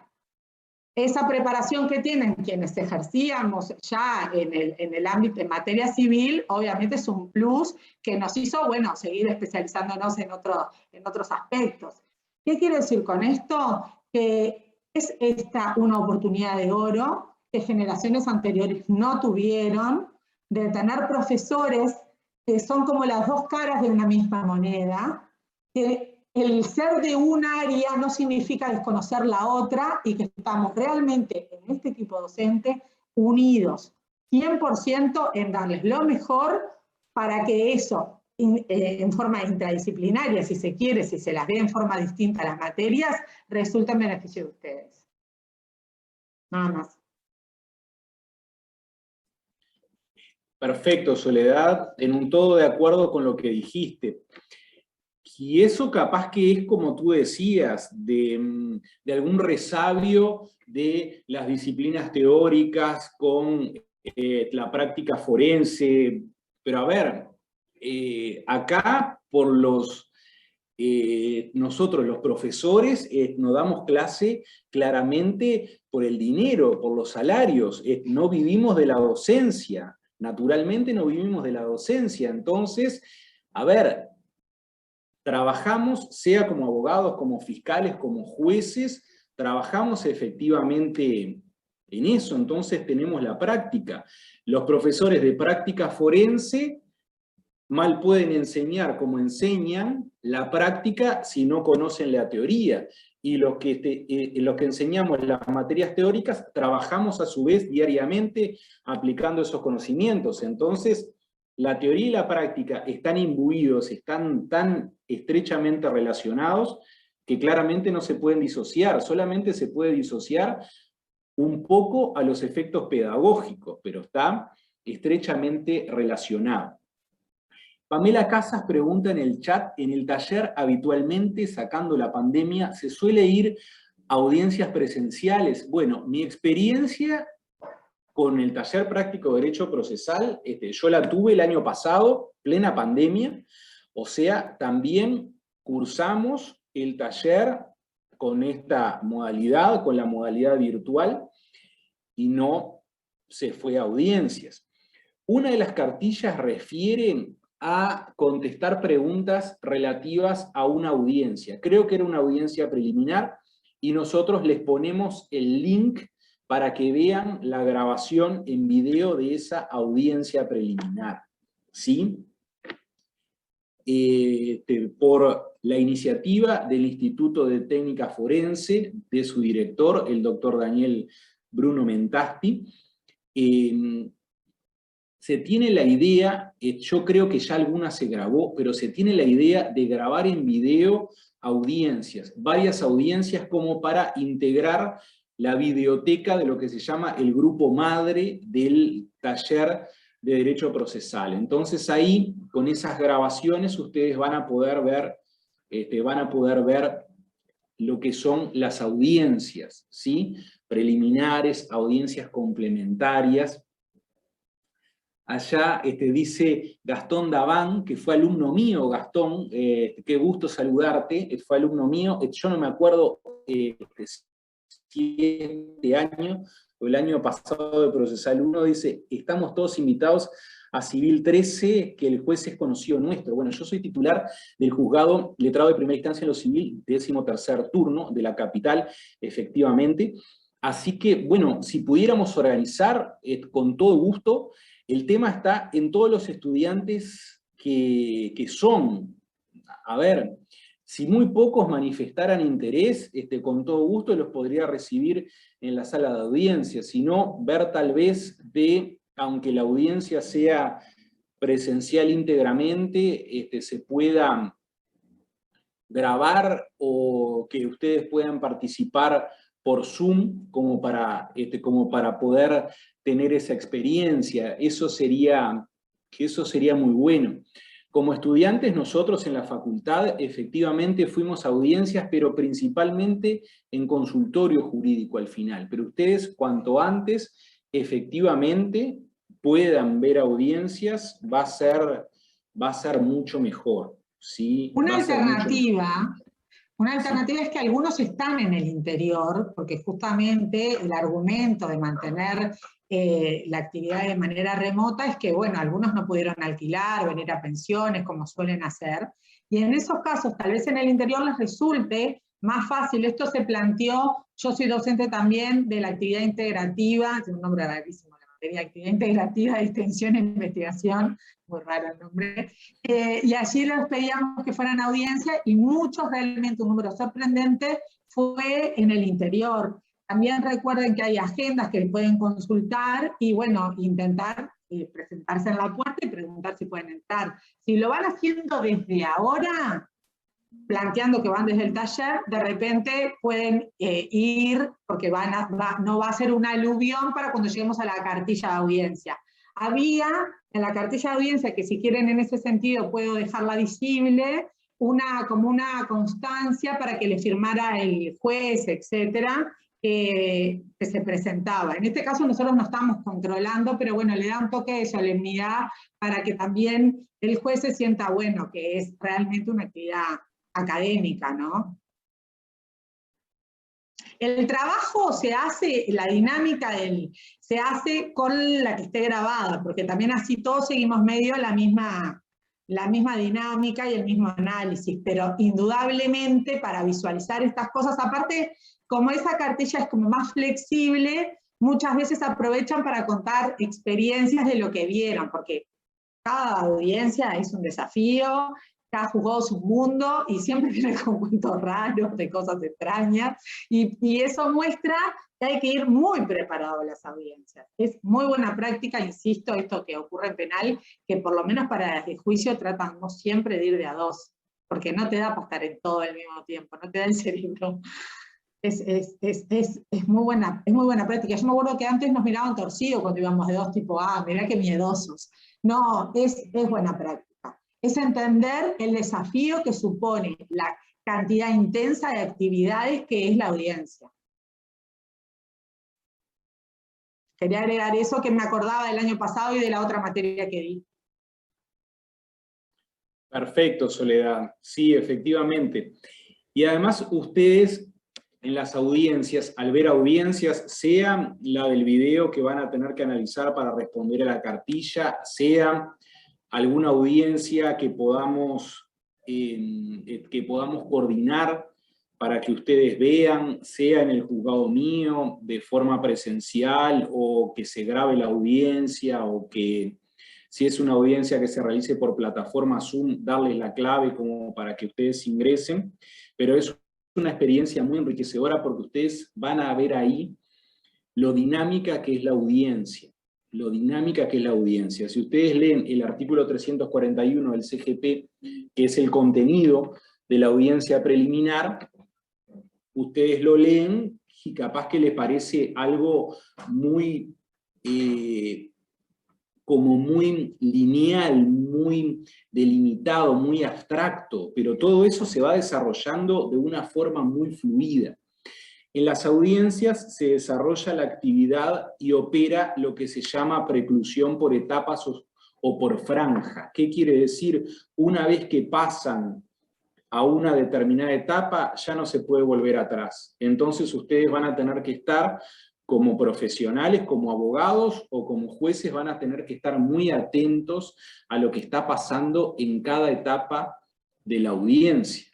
Esa preparación que tienen quienes ejercíamos ya en el ámbito, en materia civil, obviamente es un plus que nos hizo, bueno, seguir especializándonos en otros aspectos. ¿Qué quiero decir con esto? Que es esta una oportunidad de oro que generaciones anteriores no tuvieron, de tener profesores que son como las dos caras de una misma moneda, que el ser de un área no significa desconocer la otra, y que estamos realmente en este equipo docente unidos 100% en darles lo mejor para que eso, en forma interdisciplinaria, si se quiere, si se las ve en forma distinta a las materias, resulte en beneficio de ustedes. Nada más. Perfecto, Soledad, en un todo de acuerdo con lo que dijiste. Y eso capaz que es, como tú decías, de algún resabio de las disciplinas teóricas con la práctica forense. Pero a ver, acá por nosotros los profesores nos damos clase claramente por el dinero, por los salarios, no vivimos de la docencia, naturalmente no vivimos de la docencia. Entonces, a ver, trabajamos, sea como abogados, como fiscales, como jueces, trabajamos efectivamente en eso, entonces tenemos la práctica. Los profesores de práctica forense mal pueden enseñar como enseñan la práctica si no conocen la teoría. Y los que enseñamos las materias teóricas, trabajamos a su vez diariamente aplicando esos conocimientos. Entonces, la teoría y la práctica están imbuidos, están tan estrechamente relacionados que claramente no se pueden disociar, solamente se puede disociar un poco a los efectos pedagógicos, pero está estrechamente relacionado. Pamela Casas pregunta en el chat, en el taller habitualmente, sacando la pandemia, ¿se suele ir a audiencias presenciales? Bueno, mi experiencia con el taller práctico de Derecho Procesal, yo la tuve el año pasado, plena pandemia, o sea, también cursamos el taller con esta modalidad, con la modalidad virtual, y no se fue a audiencias. Una de las cartillas refiere a contestar preguntas relativas a una audiencia. Creo que era una audiencia preliminar, y nosotros les ponemos el link para que vean la grabación en video de esa audiencia preliminar, ¿sí? Por la iniciativa del Instituto de Técnica Forense, de su director, el doctor Daniel Bruno Mentasti, se tiene la idea, yo creo que ya alguna se grabó, pero se tiene la idea de grabar en video audiencias, varias audiencias, como para integrar la videoteca de lo que se llama el grupo madre del taller de Derecho Procesal. Entonces ahí, con esas grabaciones, ustedes van a poder ver, lo que son las audiencias, ¿sí? Preliminares, audiencias complementarias. Allá dice Gastón Daván, que fue alumno mío. Gastón, qué gusto saludarte, fue alumno mío, yo no me acuerdo, 7 años, o el año pasado de Procesal 1, dice, estamos todos invitados a Civil 13, que el juez es conocido nuestro. Bueno, yo soy titular del juzgado letrado de primera instancia en lo civil, 13º turno de la capital, efectivamente. Así que, bueno, si pudiéramos organizar, con todo gusto. El tema está en todos los estudiantes que son, a ver, si muy pocos manifestaran interés, con todo gusto los podría recibir en la sala de audiencia, sino ver tal vez aunque la audiencia sea presencial íntegramente, se pueda grabar, o que ustedes puedan participar por Zoom, como para poder tener esa experiencia. Eso sería muy bueno. Como estudiantes, nosotros en la facultad efectivamente fuimos a audiencias, pero principalmente en consultorio jurídico al final. Pero ustedes, cuanto antes efectivamente puedan ver audiencias, va a ser mucho mejor, ¿sí? Una alternativa es que algunos están en el interior, porque justamente el argumento de mantener la actividad de manera remota es que, bueno, algunos no pudieron alquilar, venir a pensiones, como suelen hacer, y en esos casos, tal vez en el interior les resulte más fácil. Esto se planteó, yo soy docente también de la actividad integrativa, tiene un nombre rarísimo, la materia de actividad integrativa de extensión e investigación, muy raro el nombre, y allí les pedíamos que fueran a audiencia, y muchos, realmente un número sorprendente, fue en el interior. También recuerden que hay agendas que pueden consultar, y bueno, intentar presentarse en la puerta y preguntar si pueden entrar. Si lo van haciendo desde ahora, planteando que van desde el taller, de repente pueden ir, porque no va a ser un aluvión para cuando lleguemos a la cartilla de audiencia. Había en la cartilla de audiencia, que si quieren en ese sentido puedo dejarla visible, como una constancia para que le firmara el juez, etcétera, que se presentaba. En este caso nosotros no estamos controlando, pero bueno, le da un toque de solemnidad para que también el juez se sienta, bueno, que es realmente una actividad académica, ¿no? El trabajo se hace, la dinámica se hace con la que esté grabada, porque también así todos seguimos medio la misma dinámica y el mismo análisis, pero indudablemente para visualizar estas cosas, aparte, como esa cartilla es como más flexible, muchas veces aprovechan para contar experiencias de lo que vieron, porque cada audiencia es un desafío, cada juzgado es un mundo, y siempre viene con cuentos raros, de cosas extrañas, y eso muestra que hay que ir muy preparado a las audiencias. Es muy buena práctica, insisto, esto que ocurre en penal, que por lo menos para el juicio tratamos siempre de ir de a 2, porque no te da para estar en todo al mismo tiempo, no te da el cerebro. Es muy buena práctica. Yo me acuerdo que antes nos miraban torcidos cuando íbamos de 2, tipo, mirá qué miedosos. No, es buena práctica. Es entender el desafío que supone la cantidad intensa de actividades que es la audiencia. Quería agregar eso, que me acordaba del año pasado y de la otra materia que di. Perfecto, Soledad. Sí, efectivamente. Y además ustedes en las audiencias, al ver audiencias, sea la del video que van a tener que analizar para responder a la cartilla, sea alguna audiencia que podamos coordinar para que ustedes vean, sea en el juzgado mío, de forma presencial, o que se grabe la audiencia, o que si es una audiencia que se realice por plataforma Zoom, darles la clave como para que ustedes ingresen, pero es una experiencia muy enriquecedora porque ustedes van a ver ahí lo dinámica que es la audiencia, lo dinámica que es la audiencia. Si ustedes leen el artículo 341 del CGP, que es el contenido de la audiencia preliminar, ustedes lo leen y capaz que les parece algo muy, como muy lineal, muy delimitado, muy abstracto, pero todo eso se va desarrollando de una forma muy fluida. En las audiencias se desarrolla la actividad y opera lo que se llama preclusión por etapas o por franjas. ¿Qué quiere decir? Una vez que pasan a una determinada etapa, ya no se puede volver atrás. Entonces ustedes van a tener que estar como profesionales, como abogados o como jueces, van a tener que estar muy atentos a lo que está pasando en cada etapa de la audiencia.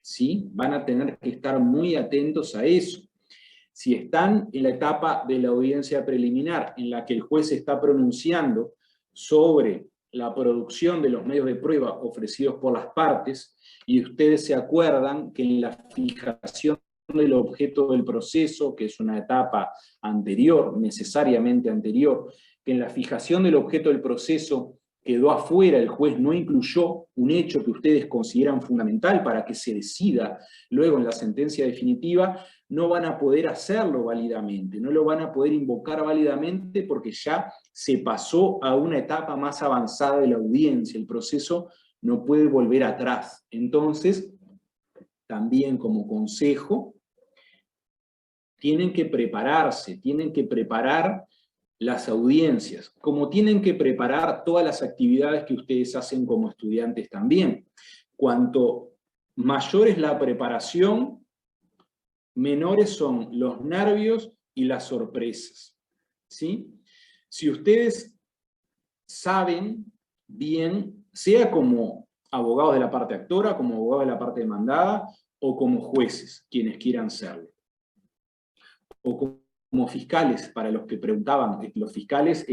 ¿Sí? Van a tener que estar muy atentos a eso. Si están en la etapa de la audiencia preliminar, en la que el juez está pronunciando sobre la producción de los medios de prueba ofrecidos por las partes, y ustedes se acuerdan que en la fijación del objeto del proceso, que es una etapa anterior, necesariamente anterior, que en la fijación del objeto del proceso quedó afuera, el juez no incluyó un hecho que ustedes consideran fundamental para que se decida luego en la sentencia definitiva, no van a poder hacerlo válidamente, no lo van a poder invocar válidamente porque ya se pasó a una etapa más avanzada de la audiencia, el proceso no puede volver atrás. Entonces, también como consejo, tienen que prepararse, tienen que preparar las audiencias, como tienen que preparar todas las actividades que ustedes hacen como estudiantes también. Cuanto mayor es la preparación, menores son los nervios y las sorpresas, ¿sí? Si ustedes saben bien, sea como abogados de la parte actora, como abogados de la parte demandada, o como jueces, quienes quieran serlo, o como fiscales, para los que preguntaban, los fiscales,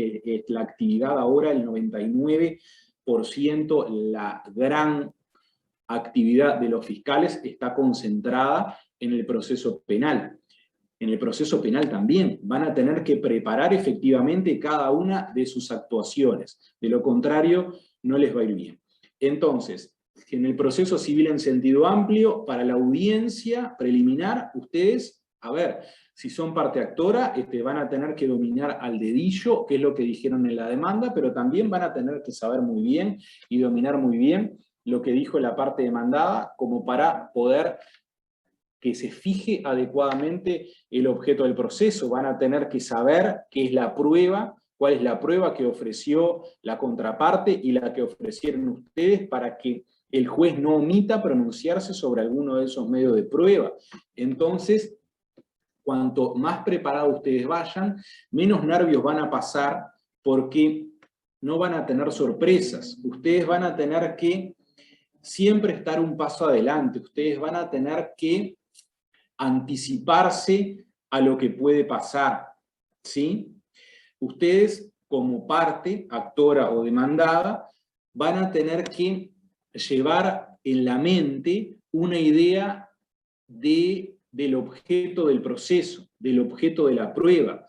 la actividad ahora, el 99%, la gran actividad de los fiscales está concentrada en el proceso penal. En el proceso penal también van a tener que preparar efectivamente cada una de sus actuaciones. De lo contrario, no les va a ir bien. Entonces, en el proceso civil en sentido amplio, para la audiencia preliminar, ustedes, a ver, si son parte actora, van a tener que dominar al dedillo, que es lo que dijeron en la demanda, pero también van a tener que saber muy bien y dominar muy bien lo que dijo la parte demandada, como para poder que se fije adecuadamente el objeto del proceso. Van a tener que saber qué es la prueba, cuál es la prueba que ofreció la contraparte y la que ofrecieron ustedes, para que el juez no omita pronunciarse sobre alguno de esos medios de prueba. Entonces, cuanto más preparados ustedes vayan, menos nervios van a pasar, porque no van a tener sorpresas. Ustedes van a tener que siempre estar un paso adelante. Ustedes van a tener que anticiparse a lo que puede pasar, ¿sí? Ustedes, como parte, actora o demandada, van a tener que llevar en la mente una idea del objeto del proceso, del objeto de la prueba,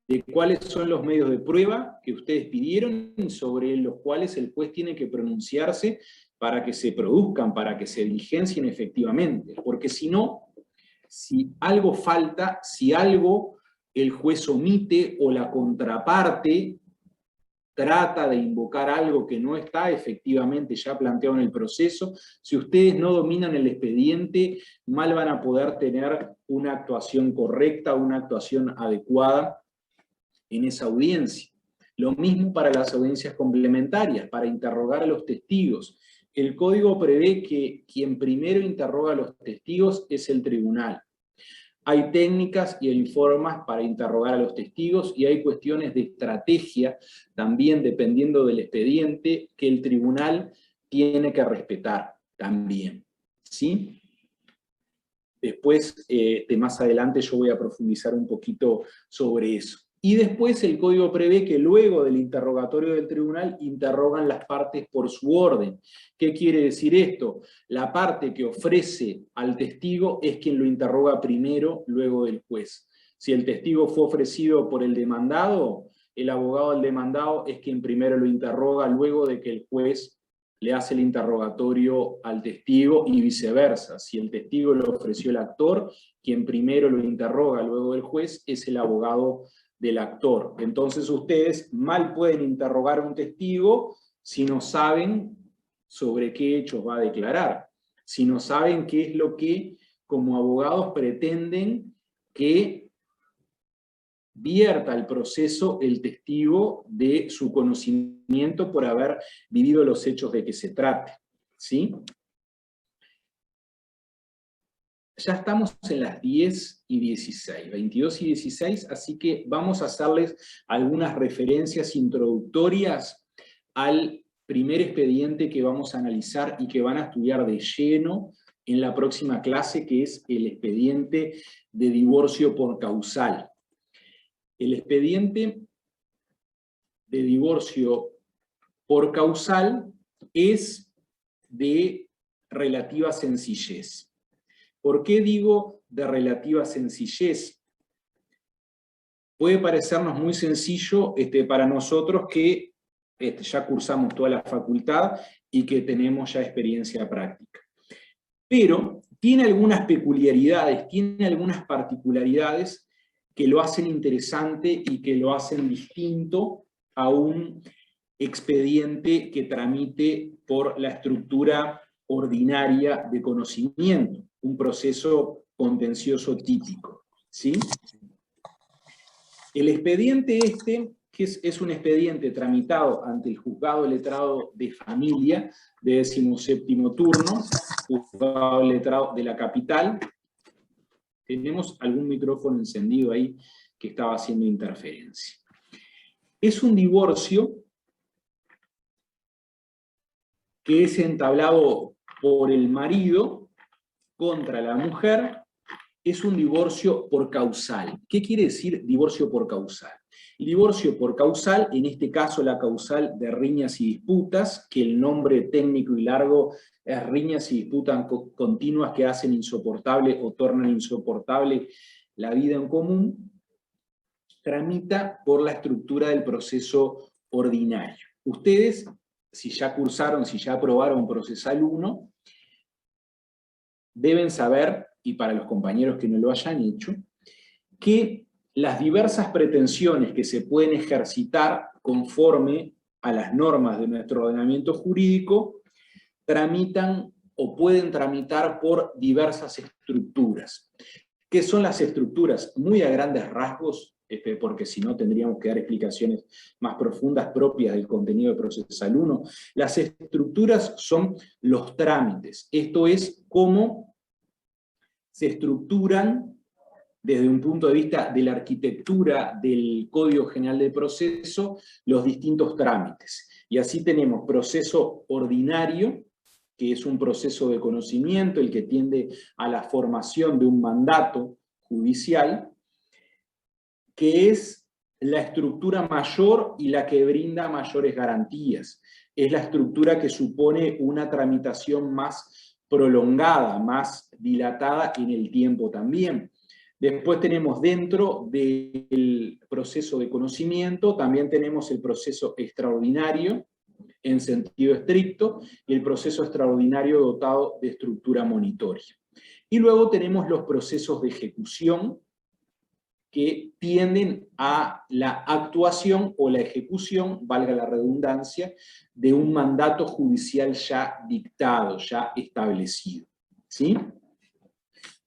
de cuáles son los medios de prueba que ustedes pidieron y sobre los cuales el juez tiene que pronunciarse para que se produzcan, para que se diligencien efectivamente. Porque si no, si algo falta, si algo el juez omite o la contraparte trata de invocar algo que no está efectivamente ya planteado en el proceso, si ustedes no dominan el expediente, mal van a poder tener una actuación correcta, una actuación adecuada en esa audiencia. Lo mismo para las audiencias complementarias, para interrogar a los testigos. el código prevé que quien primero interroga a los testigos es el tribunal. Hay técnicas y hay formas para interrogar a los testigos y hay cuestiones de estrategia, también dependiendo del expediente, que el tribunal tiene que respetar también, ¿sí? Después, de más adelante, yo voy a profundizar un poquito sobre eso. Y después el código prevé que luego del interrogatorio del tribunal interrogan las partes por su orden. ¿Qué quiere decir esto? La parte que ofrece al testigo es quien lo interroga primero, luego del juez. Si el testigo fue ofrecido por el demandado, el abogado del demandado es quien primero lo interroga, luego de que el juez le hace el interrogatorio al testigo y viceversa. Si el testigo lo ofreció el actor, quien primero lo interroga luego del juez es el abogado del actor. Entonces ustedes mal pueden interrogar a un testigo si no saben sobre qué hechos va a declarar, si no saben qué es lo que como abogados pretenden que vierta el proceso el testigo de su conocimiento por haber vivido los hechos de que se trate, ¿sí? Ya estamos en las 10:16, 22 y 16, así que vamos a hacerles algunas referencias introductorias al primer expediente que vamos a analizar y que van a estudiar de lleno en la próxima clase, que es el expediente de divorcio por causal. El expediente de divorcio por causal es de relativa sencillez. ¿Por qué digo de relativa sencillez? Puede parecernos muy sencillo para nosotros que ya cursamos toda la facultad y que tenemos ya experiencia práctica. Pero tiene algunas peculiaridades, tiene algunas particularidades que lo hacen interesante y que lo hacen distinto a un expediente que tramite por la estructura ordinaria de conocimiento, un proceso contencioso típico, ¿sí? El expediente que es un expediente tramitado ante el Juzgado Letrado de Familia de 17º turno, Juzgado Letrado de la Capital. Tenemos algún micrófono encendido ahí que estaba haciendo interferencia. Es un divorcio que es entablado por el marido contra la mujer, es un divorcio por causal. ¿Qué quiere decir divorcio por causal? El divorcio por causal, en este caso la causal de riñas y disputas, que el nombre técnico y largo es riñas y disputas continuas que hacen insoportable o tornan insoportable la vida en común, tramita por la estructura del proceso ordinario. Ustedes, si ya cursaron, si ya aprobaron Procesal 1, deben saber, y para los compañeros que no lo hayan hecho, que las diversas pretensiones que se pueden ejercitar conforme a las normas de nuestro ordenamiento jurídico tramitan o pueden tramitar por diversas estructuras. ¿Qué son las estructuras? Muy a grandes rasgos, porque si no tendríamos que dar explicaciones más profundas propias del contenido de Procesal 1. Las estructuras son los trámites, esto es cómo se estructuran desde un punto de vista de la arquitectura del Código General del Proceso los distintos trámites. Y así tenemos proceso ordinario, que es un proceso de conocimiento, el que tiende a la formación de un mandato judicial, que es la estructura mayor y la que brinda mayores garantías. Es la estructura que supone una tramitación más prolongada, más dilatada en el tiempo también. Después tenemos dentro del proceso de conocimiento, también tenemos el proceso extraordinario, en sentido estricto, y el proceso extraordinario dotado de estructura monitoria. Y luego tenemos los procesos de ejecución, que tienden a la actuación o la ejecución, valga la redundancia, de un mandato judicial ya dictado, ya establecido. ¿Sí?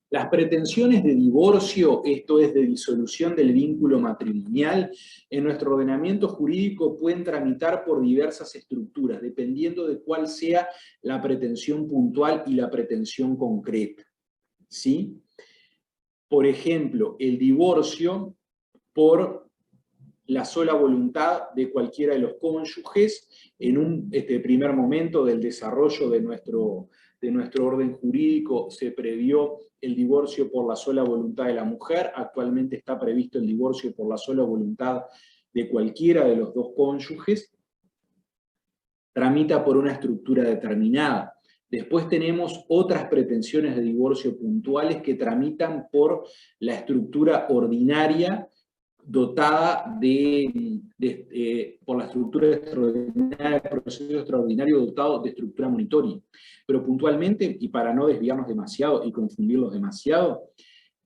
Las pretensiones de divorcio, esto es de disolución del vínculo matrimonial, en nuestro ordenamiento jurídico pueden tramitar por diversas estructuras, dependiendo de cuál sea la pretensión puntual y la pretensión concreta. ¿Sí? Por ejemplo, el divorcio por la sola voluntad de cualquiera de los cónyuges en un primer momento del desarrollo de nuestro orden jurídico se previó el divorcio por la sola voluntad de la mujer, actualmente está previsto el divorcio por la sola voluntad de cualquiera de los dos cónyuges, tramita por una estructura determinada. Después tenemos otras pretensiones de divorcio puntuales que tramitan por la estructura ordinaria dotada por la estructura extraordinaria, proceso extraordinario dotado de estructura monitoria. Pero puntualmente, y para no desviarnos demasiado y confundirlos demasiado,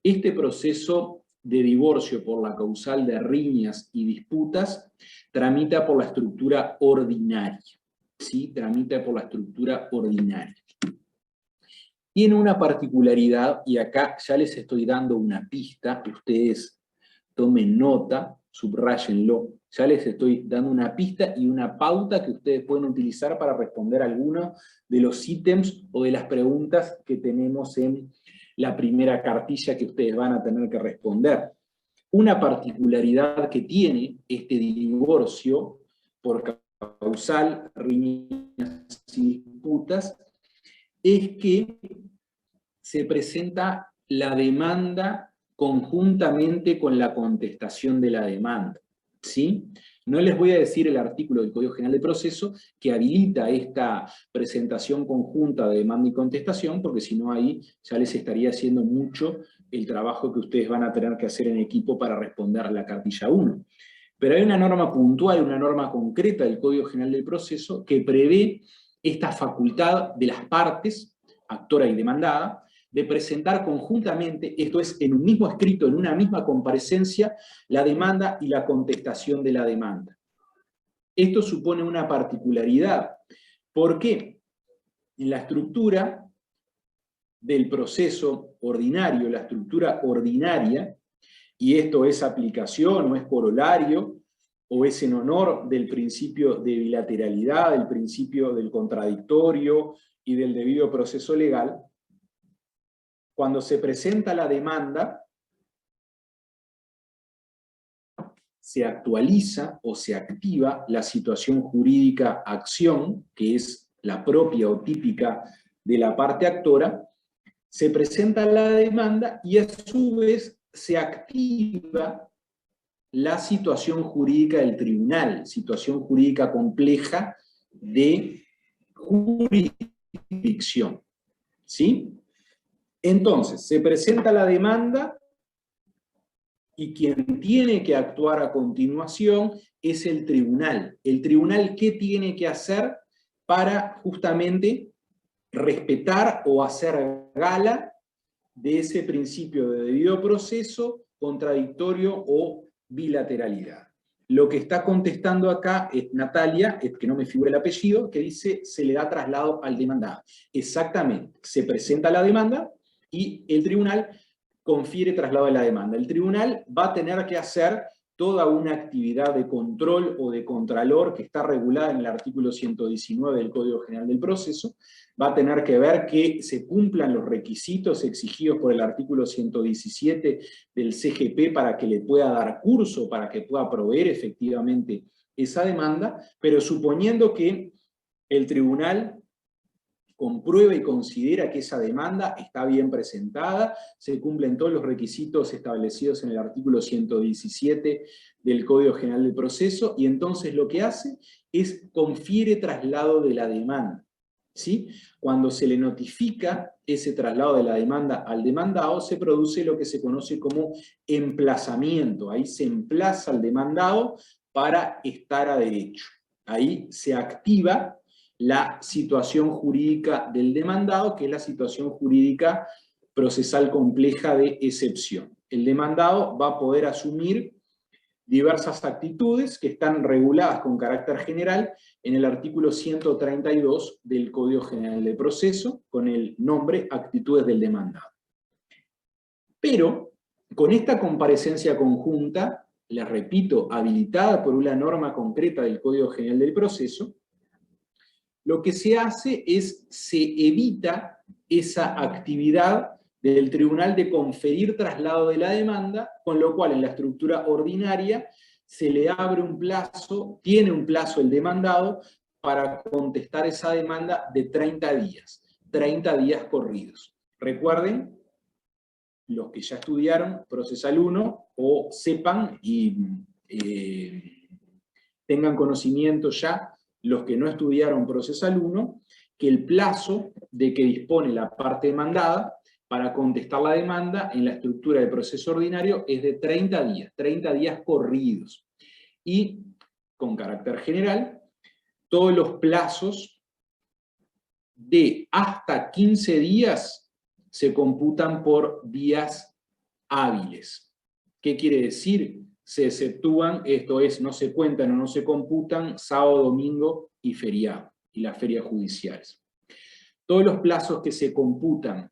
este proceso de divorcio por la causal de riñas y disputas tramita por la estructura ordinaria. ¿Sí? Tramita por la estructura ordinaria. Tiene una particularidad, y acá ya les estoy dando una pista, ustedes tomen nota, subrayenlo, ya les estoy dando una pista y una pauta que ustedes pueden utilizar para responder algunos de los ítems o de las preguntas que tenemos en la primera cartilla que ustedes van a tener que responder. Una particularidad que tiene este divorcio por causal, riñas y disputas, es que se presenta la demanda conjuntamente con la contestación de la demanda, ¿sí? No les voy a decir el artículo del Código General de Proceso que habilita esta presentación conjunta de demanda y contestación, porque si no ahí ya les estaría haciendo mucho el trabajo que ustedes van a tener que hacer en equipo para responder a la cartilla 1. Pero hay una norma puntual, una norma concreta del Código General del Proceso que prevé esta facultad de las partes, actora y demandada, de presentar conjuntamente, esto es, en un mismo escrito, en una misma comparecencia, la demanda y la contestación de la demanda. Esto supone una particularidad. ¿Por qué? En la estructura del proceso ordinario, la estructura ordinaria, y esto es aplicación o es corolario, o es en honor del principio de bilateralidad, del principio del contradictorio y del debido proceso legal, cuando se presenta la demanda, se actualiza o se activa la situación jurídica acción, que es la propia o típica de la parte actora, se presenta la demanda y a su vez se activa la situación jurídica del tribunal, situación jurídica compleja de jurisdicción. ¿Sí? Entonces, se presenta la demanda y quien tiene que actuar a continuación es el tribunal. ¿El tribunal qué tiene que hacer para justamente respetar o hacer gala de ese principio de debido proceso, contradictorio o bilateralidad? Lo que está contestando acá es Natalia, es que no me figura el apellido, que dice se le da traslado al demandado. Exactamente, se presenta la demanda y el tribunal confiere traslado de la demanda. El tribunal va a tener que hacer toda una actividad de control o de contralor que está regulada en el artículo 119 del Código General del Proceso, va a tener que ver que se cumplan los requisitos exigidos por el artículo 117 del CGP para que le pueda dar curso, para que pueda proveer efectivamente esa demanda, pero suponiendo que el tribunal comprueba y considera que esa demanda está bien presentada, se cumplen todos los requisitos establecidos en el artículo 117 del Código General del Proceso, y entonces lo que hace es confiere traslado de la demanda. ¿Sí? Cuando se le notifica ese traslado de la demanda al demandado, se produce lo que se conoce como emplazamiento. Ahí se emplaza al demandado para estar a derecho. Ahí se activa la situación jurídica del demandado, que es la situación jurídica procesal compleja de excepción. El demandado va a poder asumir diversas actitudes que están reguladas con carácter general en el artículo 132 del Código General de Proceso, con el nombre actitudes del demandado. Pero, con esta comparecencia conjunta, les repito, habilitada por una norma concreta del Código General del Proceso, lo que se hace es, se evita esa actividad del tribunal de conferir traslado de la demanda, con lo cual en la estructura ordinaria se le abre un plazo, tiene un plazo el demandado para contestar esa demanda de 30 días corridos. Recuerden, los que ya estudiaron Procesal 1, o sepan y tengan conocimiento ya, los que no estudiaron Procesal 1, que el plazo de que dispone la parte demandada para contestar la demanda en la estructura del proceso ordinario es de 30 días corridos. Y, con carácter general, todos los plazos de hasta 15 días se computan por días hábiles. ¿Qué quiere decir? Se exceptúan, esto es, no se cuentan o no se computan sábado, domingo y feriado, y las ferias judiciales. Todos los plazos que se computan,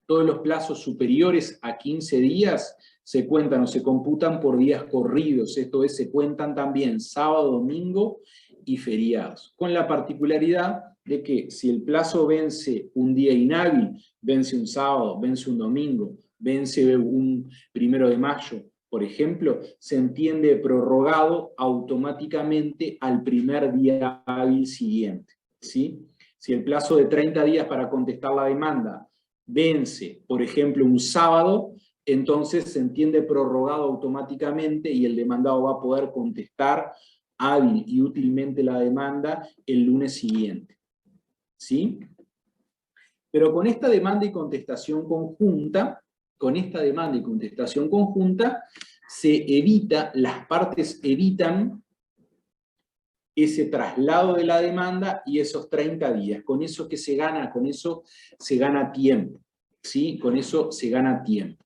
todos los plazos superiores a 15 días, se cuentan o se computan por días corridos, esto es, se cuentan también sábado, domingo y feriados, con la particularidad de que si el plazo vence un día inhábil, vence un sábado, vence un domingo, vence un 1 de mayo, por ejemplo, se entiende prorrogado automáticamente al primer día hábil siguiente, ¿sí? Si el plazo de 30 días para contestar la demanda vence, por ejemplo, un sábado, entonces se entiende prorrogado automáticamente y el demandado va a poder contestar hábil y útilmente la demanda el lunes siguiente, ¿sí? Pero con esta demanda y contestación conjunta, se evita, las partes evitan ese traslado de la demanda y esos 30 días. Con eso que se gana, con eso se gana tiempo, ¿sí? Con eso se gana tiempo.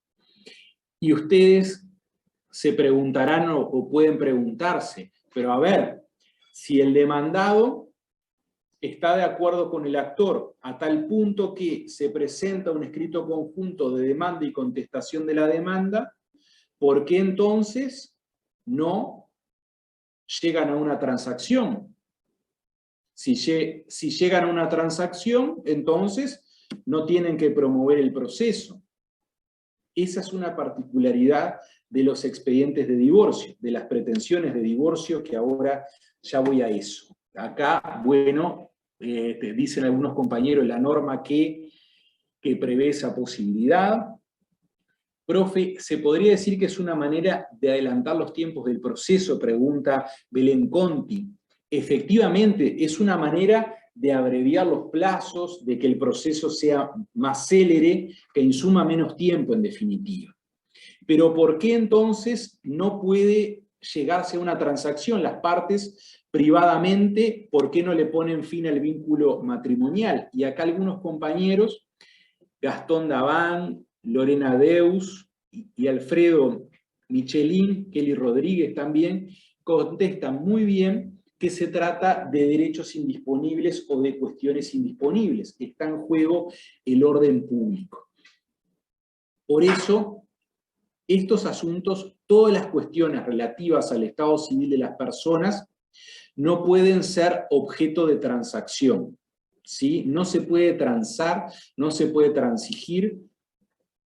Y ustedes se preguntarán o pueden preguntarse, pero a ver, si el demandado está de acuerdo con el actor a tal punto que se presenta un escrito conjunto de demanda y contestación de la demanda, ¿por qué entonces no llegan a una transacción? Si llegan a una transacción, entonces no tienen que promover el proceso. Esa es una particularidad de los expedientes de divorcio, de las pretensiones de divorcio, que ahora ya voy a eso. Acá, bueno, dicen algunos compañeros la norma que prevé esa posibilidad. Profe, ¿se podría decir que es una manera de adelantar los tiempos del proceso? Pregunta Belén Conti. Efectivamente, es una manera de abreviar los plazos, de que el proceso sea más célere, que insuma menos tiempo en definitiva. Pero ¿por qué entonces no puede llegarse a una transacción? Las partes privadamente, ¿por qué no le ponen fin al vínculo matrimonial? Y acá algunos compañeros, Gastón Daván, Lorena Deus y Alfredo Michelin, Kelly Rodríguez también, contestan muy bien que se trata de derechos indisponibles o de cuestiones indisponibles. Está en juego el orden público. Por eso, estos asuntos, todas las cuestiones relativas al estado civil de las personas, no pueden ser objeto de transacción, ¿sí? No se puede transar, no se puede transigir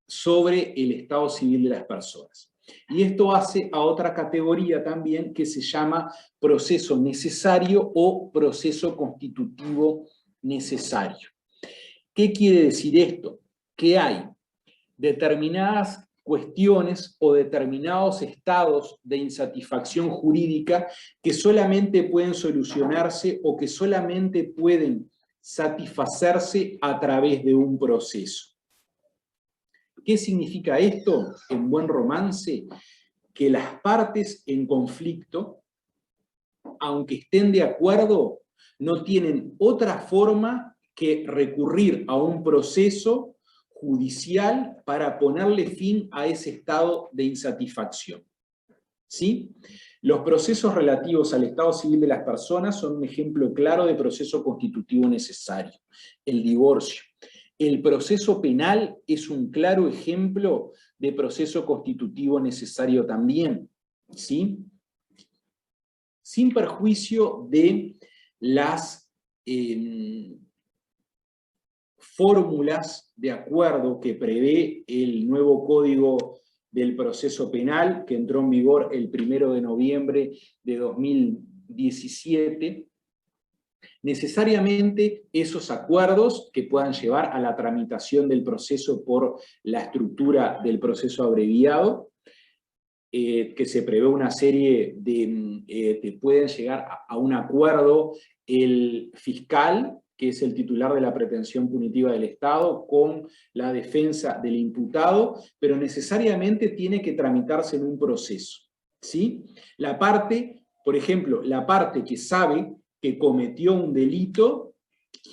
sobre el estado civil de las personas. Y esto hace a otra categoría también que se llama proceso necesario o proceso constitutivo necesario. ¿Qué quiere decir esto? Que hay determinadas cuestiones o determinados estados de insatisfacción jurídica que solamente pueden solucionarse o que solamente pueden satisfacerse a través de un proceso. ¿Qué significa esto en buen romance? Que las partes en conflicto, aunque estén de acuerdo, no tienen otra forma que recurrir a un proceso judicial para ponerle fin a ese estado de insatisfacción. ¿Sí? Los procesos relativos al estado civil de las personas son un ejemplo claro de proceso constitutivo necesario. El divorcio. el proceso penal es un claro ejemplo de proceso constitutivo necesario también, ¿sí? Sin perjuicio de las fórmulas de acuerdo que prevé el nuevo Código del Proceso Penal, que entró en vigor el 1 de noviembre de 2017, necesariamente esos acuerdos que puedan llevar a la tramitación del proceso por la estructura del proceso abreviado, que se prevé una serie de pueden llegar a un acuerdo el fiscal, que es el titular de la pretensión punitiva del Estado, con la defensa del imputado, pero necesariamente tiene que tramitarse en un proceso, ¿sí? La parte, por ejemplo, la parte que sabe que cometió un delito,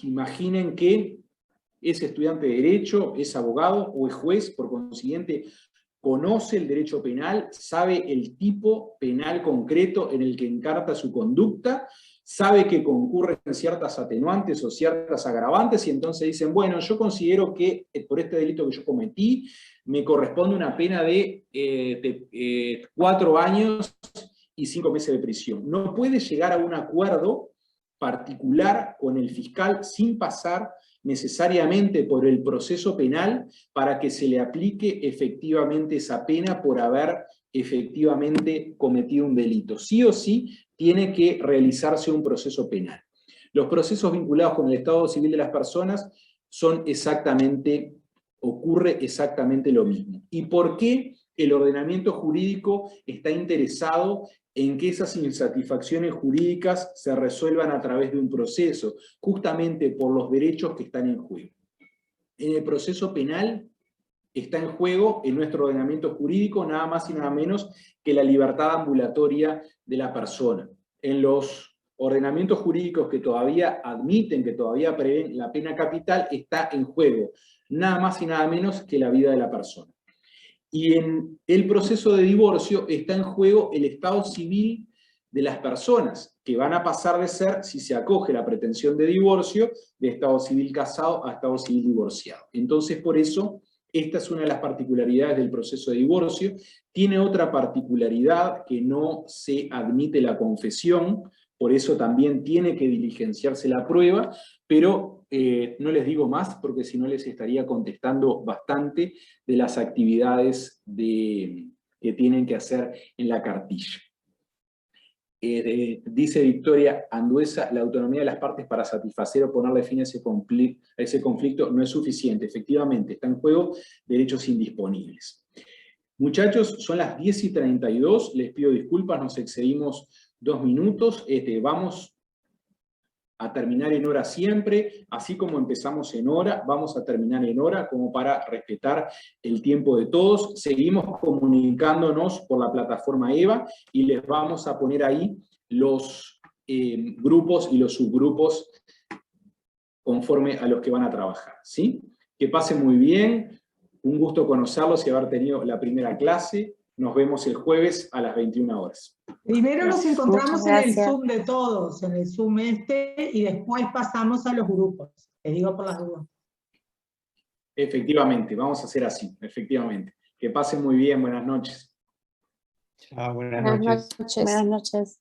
imaginen que es estudiante de Derecho, es abogado o es juez, por consiguiente, conoce el derecho penal, sabe el tipo penal concreto en el que encarta su conducta, sabe que concurren ciertas atenuantes o ciertas agravantes, y entonces dicen, bueno, yo considero que por este delito que yo cometí, me corresponde una pena de 4 años y 5 meses de prisión. No puede llegar a un acuerdo particular con el fiscal sin pasar necesariamente por el proceso penal para que se le aplique efectivamente esa pena por haber efectivamente cometido un delito. Sí o sí tiene que realizarse un proceso penal. Los procesos vinculados con el estado civil de las personas ocurre exactamente lo mismo. ¿Y por qué el ordenamiento jurídico está interesado en que esas insatisfacciones jurídicas se resuelvan a través de un proceso? Justamente por los derechos que están en juego. En el proceso penal está en juego, en nuestro ordenamiento jurídico, nada más y nada menos que la libertad ambulatoria de la persona. En los ordenamientos jurídicos que todavía admiten, que todavía prevén la pena capital, está en juego nada más y nada menos que la vida de la persona. Y en el proceso de divorcio está en juego el estado civil de las personas, que van a pasar de ser, si se acoge la pretensión de divorcio, de estado civil casado a estado civil divorciado. Entonces, por eso, esta es una de las particularidades del proceso de divorcio. Tiene otra particularidad, que no se admite la confesión, por eso también tiene que diligenciarse la prueba, pero no les digo más, porque si no les estaría contestando bastante de las actividades que tienen que hacer en la cartilla. Dice Victoria Anduesa, la autonomía de las partes para satisfacer o ponerle fin a ese conflicto no es suficiente. Efectivamente, está en juego derechos indisponibles. Muchachos, son las 10:32, les pido disculpas, nos excedimos 2 minutos. Vamos a terminar en hora siempre, así como empezamos en hora, vamos a terminar en hora, como para respetar el tiempo de todos. Seguimos comunicándonos por la plataforma EVA y les vamos a poner ahí los grupos y los subgrupos conforme a los que van a trabajar, ¿sí? Que pasen muy bien, un gusto conocerlos y haber tenido la primera clase. Nos vemos el jueves a las 21 horas. Primero nos Gracias. encontramos en el Zoom de todos, en el Zoom y después pasamos a los grupos. Les digo por las dudas. Efectivamente, vamos a hacer así, efectivamente. Que pasen muy bien, buenas noches. Chao, buenas noches. Buenas noches.